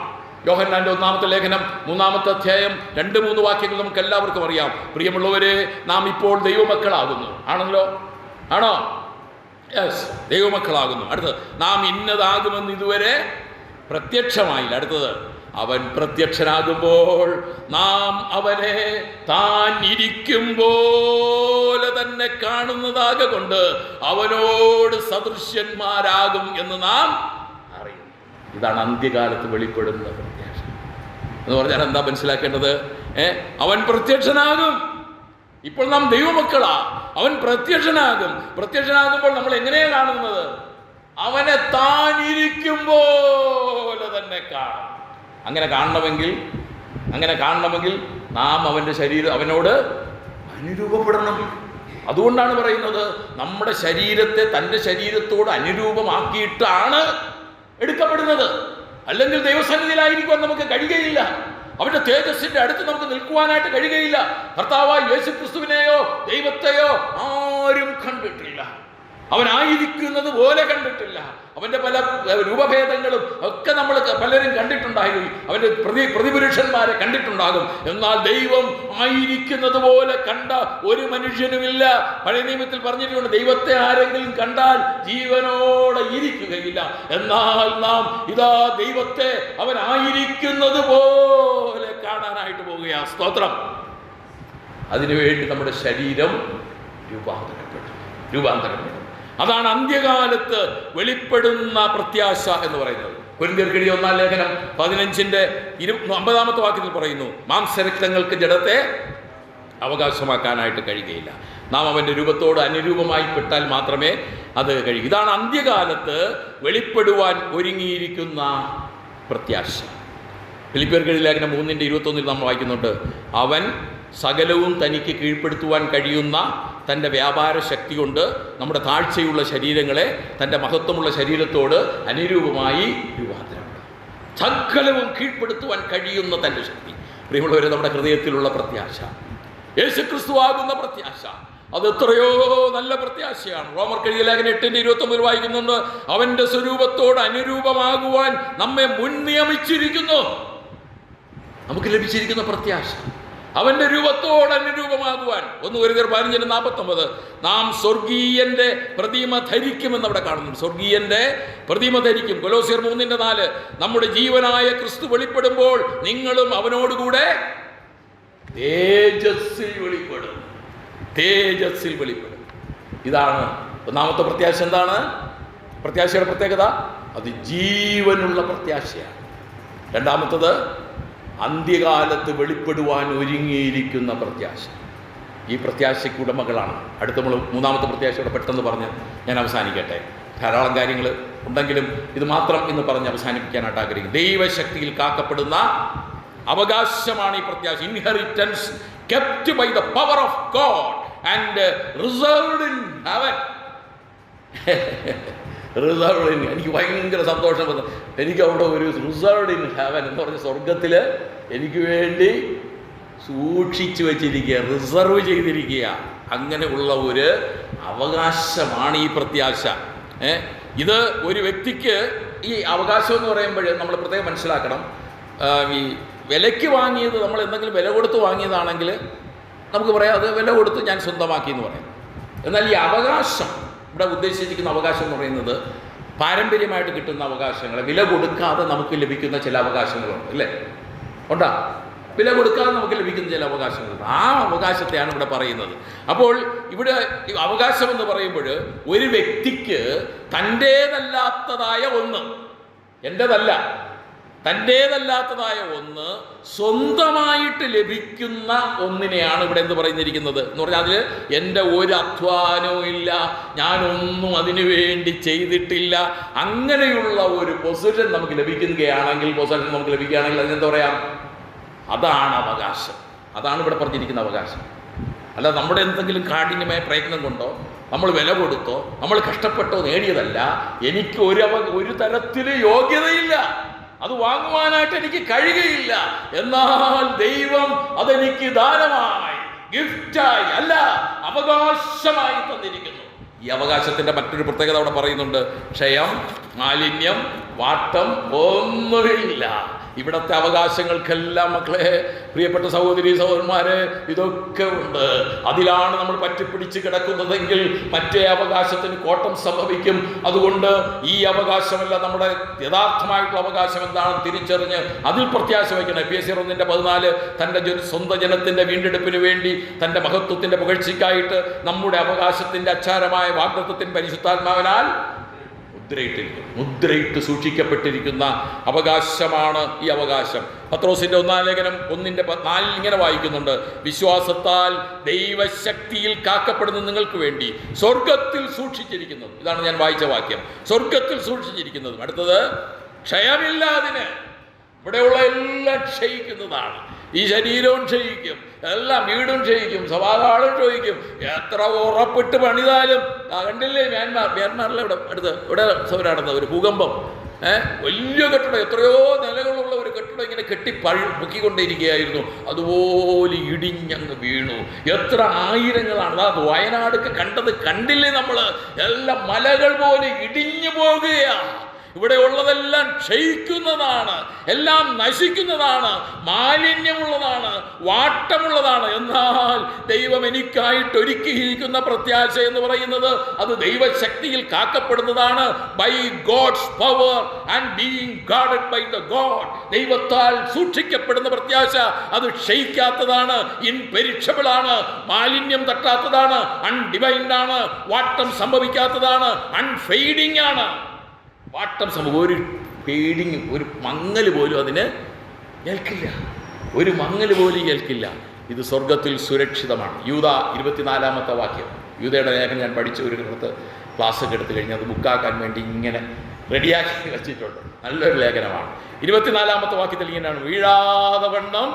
S1: യോഹന്നാന്റെ 1-ാമത്തെ ലേഖനം 3-ാമത്തെ അധ്യായം 2-3 വാക്യങ്ങൾ നമുക്ക് എല്ലാവർക്കും അറിയാം. പ്രിയമുള്ളവരെ, നാം ഇപ്പോൾ ദൈവമക്കളാകുന്നു. ആണല്ലോ? ആണോ? യെസ്, ദൈവമക്കളാകുന്നു. അടുത്തത്, നാം ഇന്നതാകുമെന്ന് ഇതുവരെ പ്രത്യക്ഷമായില്ല. അടുത്തത്, അവൻ പ്രത്യക്ഷനാകുമ്പോൾ നാം അവനെ താൻ ഇരിക്കും പോലെ തന്നെ കാണുന്നതാകൊണ്ട് അവനോട് സദൃശ്യന്മാരാകും എന്ന് നാം അറിയും. ഇതാണ് അന്ത്യകാലത്ത് വെളിപ്പെടുന്ന പ്രത്യാശ എന്ന് പറഞ്ഞാൽ എന്താ മനസ്സിലാക്കേണ്ടത്? അവൻ പ്രത്യക്ഷനാകും. ഇപ്പോൾ നാം ദൈവമക്കളാ, അവൻ പ്രത്യക്ഷനാകും. പ്രത്യക്ഷനാകുമ്പോൾ നമ്മൾ എങ്ങനെയാണ് കാണുന്നത്? അവനെ താൻ ഇരിക്കും പോലെ തന്നെ കാണും. അങ്ങനെ കാണണമെങ്കിൽ നാം അവൻ്റെ ശരീരം അവനോട് അനുരൂപപ്പെടണം. അതുകൊണ്ടാണ് പറയുന്നത്, നമ്മുടെ ശരീരത്തെ തൻ്റെ ശരീരത്തോട് അനുരൂപമാക്കിയിട്ടാണ് എടുക്കപ്പെടുന്നത്. അല്ലെങ്കിൽ ദൈവസന്നിധിയിലായിരിക്കാൻ നമുക്ക് കഴിയുകയില്ല. അവൻ്റെ തേജസ്സിൻ്റെ അടുത്ത് നമുക്ക് നിൽക്കുവാനായിട്ട് കഴിയുകയില്ല. കർത്താവായ യേശു ക്രിസ്തുവിനെയോ ദൈവത്തെയോ ആരും കണ്ടിട്ടില്ല. അവനായിരിക്കുന്നത് പോലെ കണ്ടിട്ടില്ല. അവൻ്റെ പല രൂപഭേദങ്ങളും ഒക്കെ നമ്മൾ പലരും കണ്ടിട്ടുണ്ടാകും. അവൻ്റെ പ്രതിപുരുഷന്മാരെ കണ്ടിട്ടുണ്ടാകും. എന്നാൽ ദൈവം ആയിരിക്കുന്നത് പോലെ കണ്ട ഒരു മനുഷ്യനുമില്ല. പഴയ നിയമത്തിൽ പറഞ്ഞിട്ടുണ്ട്, ദൈവത്തെ ആരെങ്കിലും കണ്ടാൽ ജീവനോടെ ഇരിക്കുകയില്ല. എന്നാൽ നാം ഇതാ ദൈവത്തെ അവനായിരിക്കുന്നത് പോലെ കാണാനായിട്ട് പോവുകയാ. സ്തോത്രം. അതിനുവേണ്ടി നമ്മുടെ ശരീരം രൂപാന്തരപ്പെട്ടു. അതാണ് അന്ത്യകാലത്ത് വെളിപ്പെടുന്ന പ്രത്യാശ എന്ന് പറയുന്നത്. കൊരിന്ത്യർക്ക് എഴുതിയ 1-ാം ലേഖനം 15-50 വാക്യത്തിൽ പറയുന്നു, മാംസരക്തങ്ങൾക്ക് ജഡത്തെ അവകാശമാക്കാനായിട്ട് കഴിയുകയില്ല. നാം അവൻ്റെ രൂപത്തോട് അനുരൂപമായി പെട്ടാൽ മാത്രമേ അത് കഴിയൂ. ഇതാണ് അന്ത്യകാലത്ത് വെളിപ്പെടുവാൻ ഒരുങ്ങിയിരിക്കുന്ന പ്രത്യാശ. ഫിലിപ്പിയർക്ക് എഴുതിയ ലേഖനം 3:21 നമ്മൾ വായിക്കുന്നുണ്ട്, അവൻ സകലവും തനിക്ക് കീഴ്പ്പെടുത്തുവാൻ കഴിയുന്ന തൻ്റെ വ്യാപാര ശക്തി കൊണ്ട് നമ്മുടെ താഴ്ചയുള്ള ശരീരങ്ങളെ തൻ്റെ മഹത്വമുള്ള ശരീരത്തോട് അനുരൂപമായി രൂപാന്തരപ്പെടും. സകലവും കീഴ്പ്പെടുത്തുവാൻ കഴിയുന്ന തൻ്റെ ശക്തി. പ്രിയമുള്ളവരെ, നമ്മുടെ ഹൃദയത്തിലുള്ള പ്രത്യാശ, യേശുക്രിസ്തുവാകുന്ന പ്രത്യാശ, അത് എത്രയോ നല്ല പ്രത്യാശയാണ്. റോമർക്ക് എഴുതിയ ലേഖനം 8:29 വായിക്കുന്നുണ്ട്, അവൻ്റെ സ്വരൂപത്തോട് അനുരൂപമാകുവാൻ നമ്മെ മുൻ നിയമിച്ചിരിക്കുന്നു. നമുക്ക് ലഭിച്ചിരിക്കുന്ന പ്രത്യാശ അവൻ്റെ രൂപത്തോട് അനുരൂപമാകുവാൻ. 1 കൊരിന്ത്യർ 15:49 നാം സ്വർഗീയൻ്റെ പ്രതിമ ധരിക്കുമെന്ന് അവിടെ കാണുന്നു. സ്വർഗീയൻ്റെ പ്രതിമ ധരിക്കും. കൊലോസ്യർ 3:4 നമ്മുടെ ജീവനായ ക്രിസ്തു വെളിപ്പെടുമ്പോൾ നിങ്ങളും അവനോടുകൂടെ തേജസ്സിൽ വെളിപ്പെടും. ഇതാണ് ഒന്നാമത്തെ പ്രത്യാശ. എന്താണ് പ്രത്യാശയുടെ പ്രത്യേകത? അത് ജീവനുള്ള പ്രത്യാശയാണ്. രണ്ടാമത്തത് അന്ത്യകാലത്ത് വെളിപ്പെടുവാൻ ഒരുങ്ങിയിരിക്കുന്ന പ്രത്യാശ. ഈ പ്രത്യാശയ്ക്ക് ഉടമകളാണ്. അടുത്ത നമ്മൾ മൂന്നാമത്തെ പ്രത്യാശയോടെ പെട്ടെന്ന് പറഞ്ഞ് ഞാൻ അവസാനിക്കട്ടെ. ധാരാളം കാര്യങ്ങൾ ഉണ്ടെങ്കിലും ഇത് മാത്രം ഇന്ന് പറഞ്ഞ് അവസാനിപ്പിക്കാനായിട്ട് ആഗ്രഹിക്കും. ദൈവശക്തിയിൽ കാക്കപ്പെടുന്ന അവകാശമാണ് ഈ പ്രത്യാശ. Inheritance kept by the power of God and reserved in heaven. Reserved in, എനിക്ക് ഭയങ്കര സന്തോഷം വന്നു. എനിക്ക് അവിടെ ഒരു റിസർവ്ഡ് ഇൻ ഹെവൻ എന്ന് പറഞ്ഞ സ്വർഗത്തിൽ എനിക്ക് വേണ്ടി സൂക്ഷിച്ചു വച്ചിരിക്കുക, റിസർവ് ചെയ്തിരിക്കുക. അങ്ങനെയുള്ള ഒരു അവകാശമാണ് ഈ പ്രത്യാശ. ഇത് ഒരു വ്യക്തിക്ക് ഈ അവകാശം എന്ന് പറയുമ്പോൾ നമ്മൾ പ്രത്യേകം മനസ്സിലാക്കണം. ഈ വിലയ്ക്ക് വാങ്ങിയത്, നമ്മൾ എന്തെങ്കിലും വില കൊടുത്ത് വാങ്ങിയതാണെങ്കിൽ നമുക്ക് പറയാം അത് വില കൊടുത്ത് ഞാൻ സ്വന്തമാക്കി എന്ന് പറയാം. എന്നാൽ ഈ അവകാശം, ഇവിടെ ഉദ്ദേശിച്ചിരിക്കുന്ന അവകാശം എന്ന് പറയുന്നത് പാരമ്പര്യമായിട്ട് കിട്ടുന്ന അവകാശങ്ങൾ, വില കൊടുക്കാതെ നമുക്ക് ലഭിക്കുന്ന ചില അവകാശങ്ങളുണ്ട്, അല്ലേ? ഉണ്ടാ, വില കൊടുക്കാതെ നമുക്ക് ലഭിക്കുന്ന ചില അവകാശങ്ങളുണ്ട്. ആ അവകാശത്തെയാണ് ഇവിടെ പറയുന്നത്. അപ്പോൾ ഇവിടെ അവകാശം എന്ന് പറയുമ്പോൾ ഒരു വ്യക്തിക്ക് തൻ്റേതല്ലാത്തതായ ഒന്ന്, എൻ്റെതല്ല, തൻ്റേതല്ലാത്തതായ ഒന്ന് സ്വന്തമായിട്ട് ലഭിക്കുന്ന ഒന്നിനെയാണ് ഇവിടെ എന്ത് പറയുന്നിരിക്കുന്നത് എന്ന് പറഞ്ഞാൽ, അതിൽ എൻ്റെ ഒരു അധ്വാനവും ഇല്ല, ഞാനൊന്നും അതിനു വേണ്ടി ചെയ്തിട്ടില്ല. അങ്ങനെയുള്ള ഒരു പൊസിഷൻ നമുക്ക് ലഭിക്കുകയാണെങ്കിൽ അതിനെന്താ പറയാം? അതാണ് അവകാശം. അതാണ് ഇവിടെ പറഞ്ഞിരിക്കുന്ന അവകാശം. അല്ല നമ്മുടെ എന്തെങ്കിലും കാഠിന്യമായ പ്രയത്നം കൊണ്ടോ നമ്മൾ വില കൊടുത്തോ നമ്മൾ കഷ്ടപ്പെട്ടോ നേടിയതല്ല. എനിക്ക് ഒരു തരത്തിൽ യോഗ്യതയില്ല, അത് വാങ്ങുവാനായിട്ട് എനിക്ക് കഴിയുകയില്ല. എന്നാൽ ദൈവം അതെനിക്ക് ദാനമായി, ഗിഫ്റ്റായി, അല്ല അവകാശമായി തന്നിരിക്കുന്നു. ഈ അവകാശത്തിൻ്റെ മറ്റൊരു പ്രത്യേകത അവിടെ പറയുന്നുണ്ട്. ക്ഷയം, മാലിന്യം, വാട്ടം ഒന്നുമില്ല. ഇവിടുത്തെ അവകാശങ്ങൾക്കെല്ലാം മക്കളെ, പ്രിയപ്പെട്ട സഹോദരി സഹോദരന്മാരെ, ഇതൊക്കെ ഉണ്ട്. അതിലാണ് നമ്മൾ പറ്റിപ്പിടിച്ച് കിടക്കുന്നതെങ്കിൽ മറ്റേ അവകാശത്തിന് കോട്ടം സംഭവിക്കും. അതുകൊണ്ട് ഈ അവകാശമല്ല, നമ്മുടെ യഥാർത്ഥമായിട്ടുള്ള അവകാശം എന്താണെന്ന് തിരിച്ചറിഞ്ഞ് അതിൽ പ്രത്യാശ വയ്ക്കണം. എഫേസ്യർ 1:14 തൻ്റെ സ്വന്തം ജനത്തിൻ്റെ വീണ്ടെടുപ്പിന് വേണ്ടി, തൻ്റെ മഹത്വത്തിൻ്റെ പുകഴ്ചയ്ക്കായിട്ട് നമ്മുടെ അവകാശത്തിൻ്റെ അച്ചാരമായ വാഗ്ദത്തത്തിൻ പരിശുദ്ധാത്മാവിനാൽ മുദ്രയിട്ട് സൂക്ഷിക്കപ്പെട്ടിരിക്കുന്ന അവകാശമാണ് ഈ അവകാശം. പത്രോസിന്റെ 1-ാം ലേഖനം 1:4 ഇങ്ങനെ വായിക്കുന്നുണ്ട്, വിശ്വാസത്താൽ ദൈവശക്തിയിൽ കാക്കപ്പെടുന്ന നിങ്ങൾക്ക് വേണ്ടി സ്വർഗത്തിൽ സൂക്ഷിച്ചിരിക്കുന്നത്. ഇതാണ് ഞാൻ വായിച്ച വാക്യം, സ്വർഗത്തിൽ സൂക്ഷിച്ചിരിക്കുന്നത്. അടുത്തത് ക്ഷയമില്ലാതിന്. ഇവിടെയുള്ള എല്ലാം ക്ഷയിക്കുന്നതാണ്. ഈ ശരീരവും ക്ഷയിക്കും, എല്ലാം വീടും ക്ഷയിക്കും, സഭാകാളും ക്ഷയിക്കും. എത്ര ഉറപ്പിട്ട് പണിതാലും, കണ്ടില്ലേ മ്യാൻമാറിലെ ഇവിടെ സൗര നടന്ന ഒരു ഭൂകമ്പം, വലിയ കെട്ടിടം, എത്രയോ നിലകളുള്ള ഒരു കെട്ടിടം കെട്ടിടം ഇങ്ങനെ പൊക്കിക്കൊണ്ടേയിരിക്കുകയായിരുന്നു. അതുപോലെ ഇടിഞ്ഞങ്ങ് വീണു. എത്ര ആയിരങ്ങളാണ്! അത് വയനാടൊക്കെ കണ്ടില്ലേ നമ്മൾ? എല്ലാം മലകൾ പോലെ ഇടിഞ്ഞു പോകുകയാണ്. ഇവിടെ ഉള്ളതെല്ലാം ക്ഷയിക്കുന്നതാണ്, എല്ലാം നശിക്കുന്നതാണ്, മാലിന്യമുള്ളതാണ്, വാട്ടമുള്ളതാണ്. എന്നാൽ ദൈവം എനിക്കായിട്ട് ഒരുക്കിയിരിക്കുന്ന പ്രത്യാശ എന്ന് പറയുന്നത് അത് ദൈവശക്തിയിൽ കാക്കപ്പെടുന്നതാണ്. By God's power and being guarded by the God. ദൈവത്താൽ സൂക്ഷിക്കപ്പെടുന്ന പ്രത്യാശ അത് ക്ഷയിക്കാത്തതാണ്, ഇൻപെരിഷബിൾ ആണ്, മാലിന്യം തട്ടാത്തതാണ്, അൺഡിവൈൻഡ് ആണ്, വാട്ടം സംഭവിക്കാത്തതാണ്, അൺഫെയ്ഡിങ് ആണ്. വാട്ടം സംഭവം, ഒരു ഫെയ്ഡിങ്, ഒരു മങ്ങൽ പോലും അതിന് ഏൽക്കില്ല, ഒരു മങ്ങൽ പോലും ഏൽക്കില്ല. ഇത് സ്വർഗത്തിൽ സുരക്ഷിതമാണ്. യൂദ 24-ാമത്തെ വാക്യം. യൂദയുടെ ലേഖനം ഞാൻ പഠിച്ച ഒരു ക്ലാസ്സൊക്കെ എടുത്തു കഴിഞ്ഞാൽ അത് ബുക്കാക്കാൻ വേണ്ടി ഇങ്ങനെ റെഡിയാക്കി വെച്ചിട്ടുണ്ട്. നല്ലൊരു ലേഖനമാണ്. 24-ാമത്തെ വാക്യത്തിൽ ഇങ്ങനെയാണ്: വീഴാതെ വണ്ണം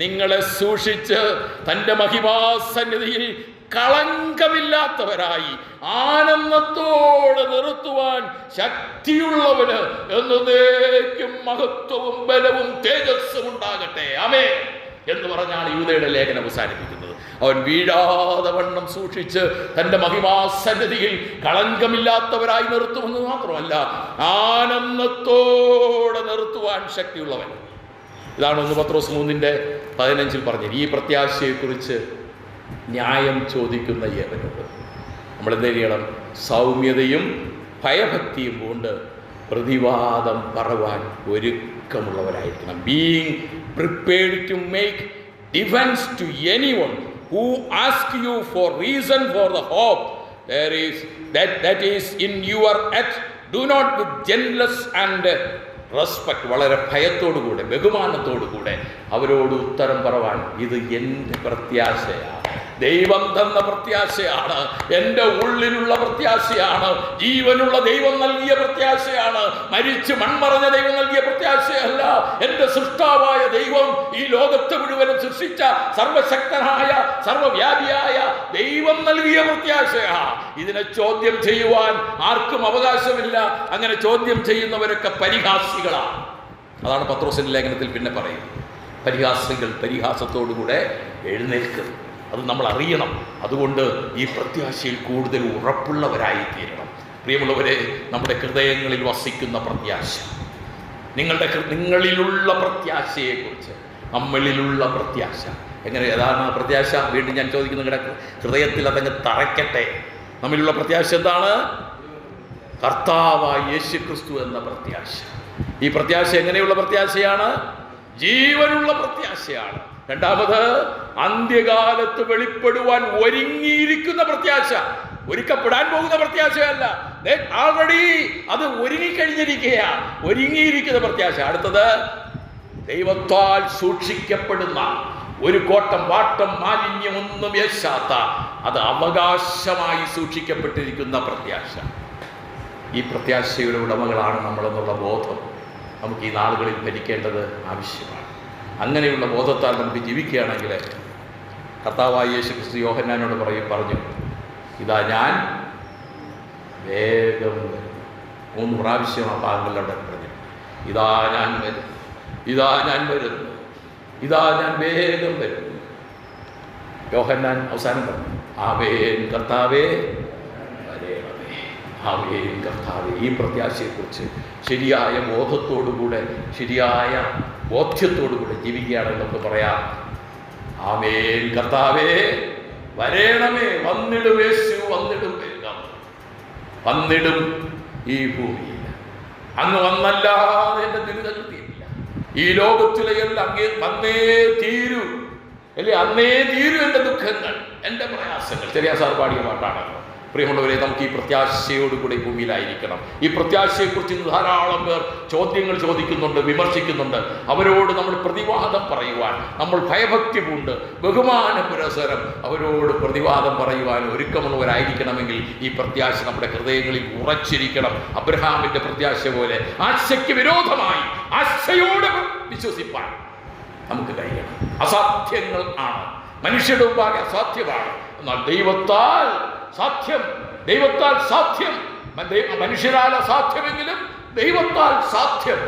S1: നിങ്ങളെ സൂക്ഷിച്ച് തൻ്റെ മഹിമാസന്നിധിയിൽ കളങ്കമില്ലാത്തവരായി ആനന്ദത്തോടെ നിർത്തുവാൻ ശക്തിയുള്ളവന് എന്നേക്കും മഹത്വവും ബലവും തേജസ്സും ഉണ്ടാകട്ടെ. ആമേൻ എന്ന് പറഞ്ഞാണ് യൂദയുടെ ലേഖനം അവസാനിപ്പിക്കുന്നത്. അവൻ വീഴാതെ വണ്ണം സൂക്ഷിച്ച് തൻ്റെ മഹിമാസന്നിധിയിൽ കളങ്കമില്ലാത്തവരായി നിർത്തുമെന്ന് മാത്രമല്ല, ആനന്ദത്തോടെ നിർത്തുവാൻ ശക്തിയുള്ളവൻ. ഇതാണ് 1 പത്രോസ് 3:15 പറഞ്ഞത്. ഈ പ്രത്യാശയെക്കുറിച്ച് ന്യായം ചോദിക്കുന്ന ഏവനോട് നമ്മൾ എന്ത് ചെയ്യണം? സൗമ്യതയും ഭയഭക്തിയും കൊണ്ട് പ്രതിവാദം പറവാൻ ഒരുക്കമുള്ളവരായിരിക്കണം. Being prepared to make defence to anyone who ask you for reason for the hope that is in your heart. Do not with gentleness and respect, വളരെ ഭയത്തോടുകൂടെ ബഹുമാനത്തോടുകൂടെ അവരോട് ഉത്തരം പറവാൻ. ഇത് എൻ്റെ പ്രത്യാശയാണ്, ദൈവം തന്ന പ്രത്യാശയാണ്, എൻ്റെ ഉള്ളിലുള്ള പ്രത്യാശയാണ്, ജീവനുള്ള ദൈവം നൽകിയ പ്രത്യാശയാണ്, മരിച്ച് മൺമറഞ്ഞ ദൈവം നൽകിയ പ്രത്യാശയല്ല. എൻ്റെ സൃഷ്ടാവായ ദൈവം ഈ ലോകത്തെ മുഴുവനും സൃഷ്ടിച്ച സർവശക്തനായ സർവവ്യാപിയായ ദൈവം നൽകിയ പ്രത്യാശയാണ്. ഇതിനെ ചോദ്യം ചെയ്യുവാൻ ആർക്കും അവകാശമില്ല. അങ്ങനെ ചോദ്യം ചെയ്യുന്നവരൊക്കെ പരിഹാസികളാണ്. അതാണ് പത്രോസിന്റെ ലേഖനത്തിൽ പിന്നെ പറയുന്നത്. പരിഹാസികൾ പരിഹാസത്തോടുകൂടെ എഴുന്നേൽക്കും. അത് നമ്മൾ അറിയണം. അതുകൊണ്ട് ഈ പ്രത്യാശയിൽ കൂടുതൽ ഉറപ്പുള്ളവരായിത്തീരണം. പ്രിയമുള്ളവരെ, നമ്മുടെ ഹൃദയങ്ങളിൽ വസിക്കുന്ന പ്രത്യാശ, നിങ്ങളിലുള്ള പ്രത്യാശയെക്കുറിച്ച്, നമ്മളിലുള്ള പ്രത്യാശ എങ്ങനെ, ഏതാണ് പ്രത്യാശ? വീണ്ടും ഞാൻ ചോദിക്കുന്നു, കിടക്കും ഹൃദയത്തിൽ അതങ്ങ് തറയ്ക്കട്ടെ. നമ്മളിലുള്ള പ്രത്യാശ എന്താണ്? കർത്താവായ യേശുക്രിസ്തു എന്ന പ്രത്യാശ. ഈ പ്രത്യാശ എങ്ങനെയുള്ള പ്രത്യാശയാണ്? ജീവനുള്ള പ്രത്യാശയാണ്. രണ്ടാമത്, അന്ത്യകാലത്ത് വെളിപ്പെടുവാൻ ഒരുങ്ങിയിരിക്കുന്ന പ്രത്യാശ. ഒരുക്കപ്പെടാൻ പോകുന്ന പ്രത്യാശയല്ല, ആൾറെഡി അത് ഒരുങ്ങിക്കഴിഞ്ഞിരിക്കുകയാണ്, ഒരുങ്ങിയിരിക്കുന്ന പ്രത്യാശ. അടുത്തത്, ദൈവത്താൽ സൂക്ഷിക്കപ്പെടുന്ന, ഒരു കോട്ടം വാട്ടം മാലിന്യം ഒന്നും യേശാത്ത, അത് അവകാശമായി സൂക്ഷിക്കപ്പെട്ടിരിക്കുന്ന പ്രത്യാശ. ഈ പ്രത്യാശയുടെ ഉടമകളാണ് നമ്മളെന്നുള്ള ബോധം നമുക്ക് ഈ നാളുകളിൽ ഭരിക്കേണ്ടത് ആവശ്യമാണ്. അങ്ങനെയുള്ള ബോധത്താൽ നമുക്ക് ജീവിക്കുകയാണെങ്കിൽ, കർത്താവായ യേശുക്രിസ്തു യോഹന്നാനോട് പറഞ്ഞു, ഇതാ ഞാൻ വേഗം വരും. 3 പ്രാവശ്യം ആ ഭാഗങ്ങളിലൂടെ പറഞ്ഞു, ഇതാ ഞാൻ വരും, ഇതാ ഞാൻ വരുന്നു, ഇതാ ഞാൻ വേഗം വരുന്നു. യോഹന്നാൻ അവസാനം പറഞ്ഞു, ആമേൻ കർത്താവേ വരേണമേ, ആമേൻ കർത്താവേ. ഈ പ്രത്യാശയെക്കുറിച്ച് ശരിയായ ബോധത്തോടുകൂടെ, ശരിയായ ബോധ്യത്തോടുകൂടെ ജീവിക്കുകയാണെങ്കിൽ നമുക്ക് പറയാം, ആമേൻ കർത്താവേ വരേണമേ, വന്നിടും യേശു, വന്നിടും വേഗം, വന്നിടും ഈ ഭൂമിയിൽ. അങ്ങ് വന്നല്ലാതെ എൻ്റെ ദുരിതങ്ങൾ തീരില്ല. ഈ ലോകത്തിലെ എല്ലാം അങ്ങേ വന്നേ തീരൂ, അല്ലേ? അന്നേ തീരൂ എൻ്റെ ദുഃഖങ്ങൾ, എൻ്റെ പ്രയാസങ്ങൾ. ചെറിയ സാർ പാടിയ പാട്ടാണല്ലോ. പ്രിയമുള്ളവരെ, നമുക്ക് ഈ പ്രത്യാശയോടുകൂടി ഭൂമിയിലായിരിക്കണം. ഈ പ്രത്യാശയെക്കുറിച്ച് ധാരാളം പേർ ചോദ്യങ്ങൾ ചോദിക്കുന്നുണ്ട്, വിമർശിക്കുന്നുണ്ട്. അവരോട് നമ്മൾ പ്രതിവാദം പറയുവാൻ, നമ്മൾ ഭയഭക്തി പൂണ്ട് ബഹുമാന പുരസരം അവരോട് പ്രതിവാദം പറയുവാൻ ഒരുക്കമുള്ളവരായിരിക്കണമെങ്കിൽ ഈ പ്രത്യാശ നമ്മുടെ ഹൃദയങ്ങളിൽ ഉറച്ചിരിക്കണം. അബ്രഹാമിന്റെ പ്രത്യാശ പോലെ ആശയ്ക്ക് വിരോധമായി ആശയോടെ വിശ്വസിപ്പാൻ നമുക്ക് കഴിയണം. അസാധ്യങ്ങൾ ആണ്, മനുഷ്യരുടെ മുമ്പാകെ അസാധ്യമാണ്. എന്നാൽ ദൈവത്താൽ സാധ്യം, ദൈവത്താൽ സാധ്യം. മനുഷ്യരാൽ അസാധ്യമെങ്കിലും ദൈവത്താൽ സാധ്യം.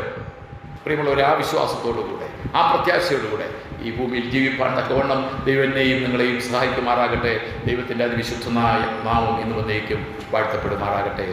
S1: പ്രിയമുള്ളവരെ, ആ വിശ്വാസത്തോടുകൂടെ, ആ പ്രത്യാശയോടുകൂടെ ഈ ഭൂമിയിൽ ജീവിപ്പാൻ തക്കവണ്ണം ദൈവം എന്നെയും നിങ്ങളെയും സഹായിക്കുമാറാകട്ടെ. ദൈവത്തിൻ്റെ അതിവിശുദ്ധമായ നാമം ഇന്ന് വന്നേക്കും വാഴ്ത്തപ്പെടുമാറാകട്ടെ.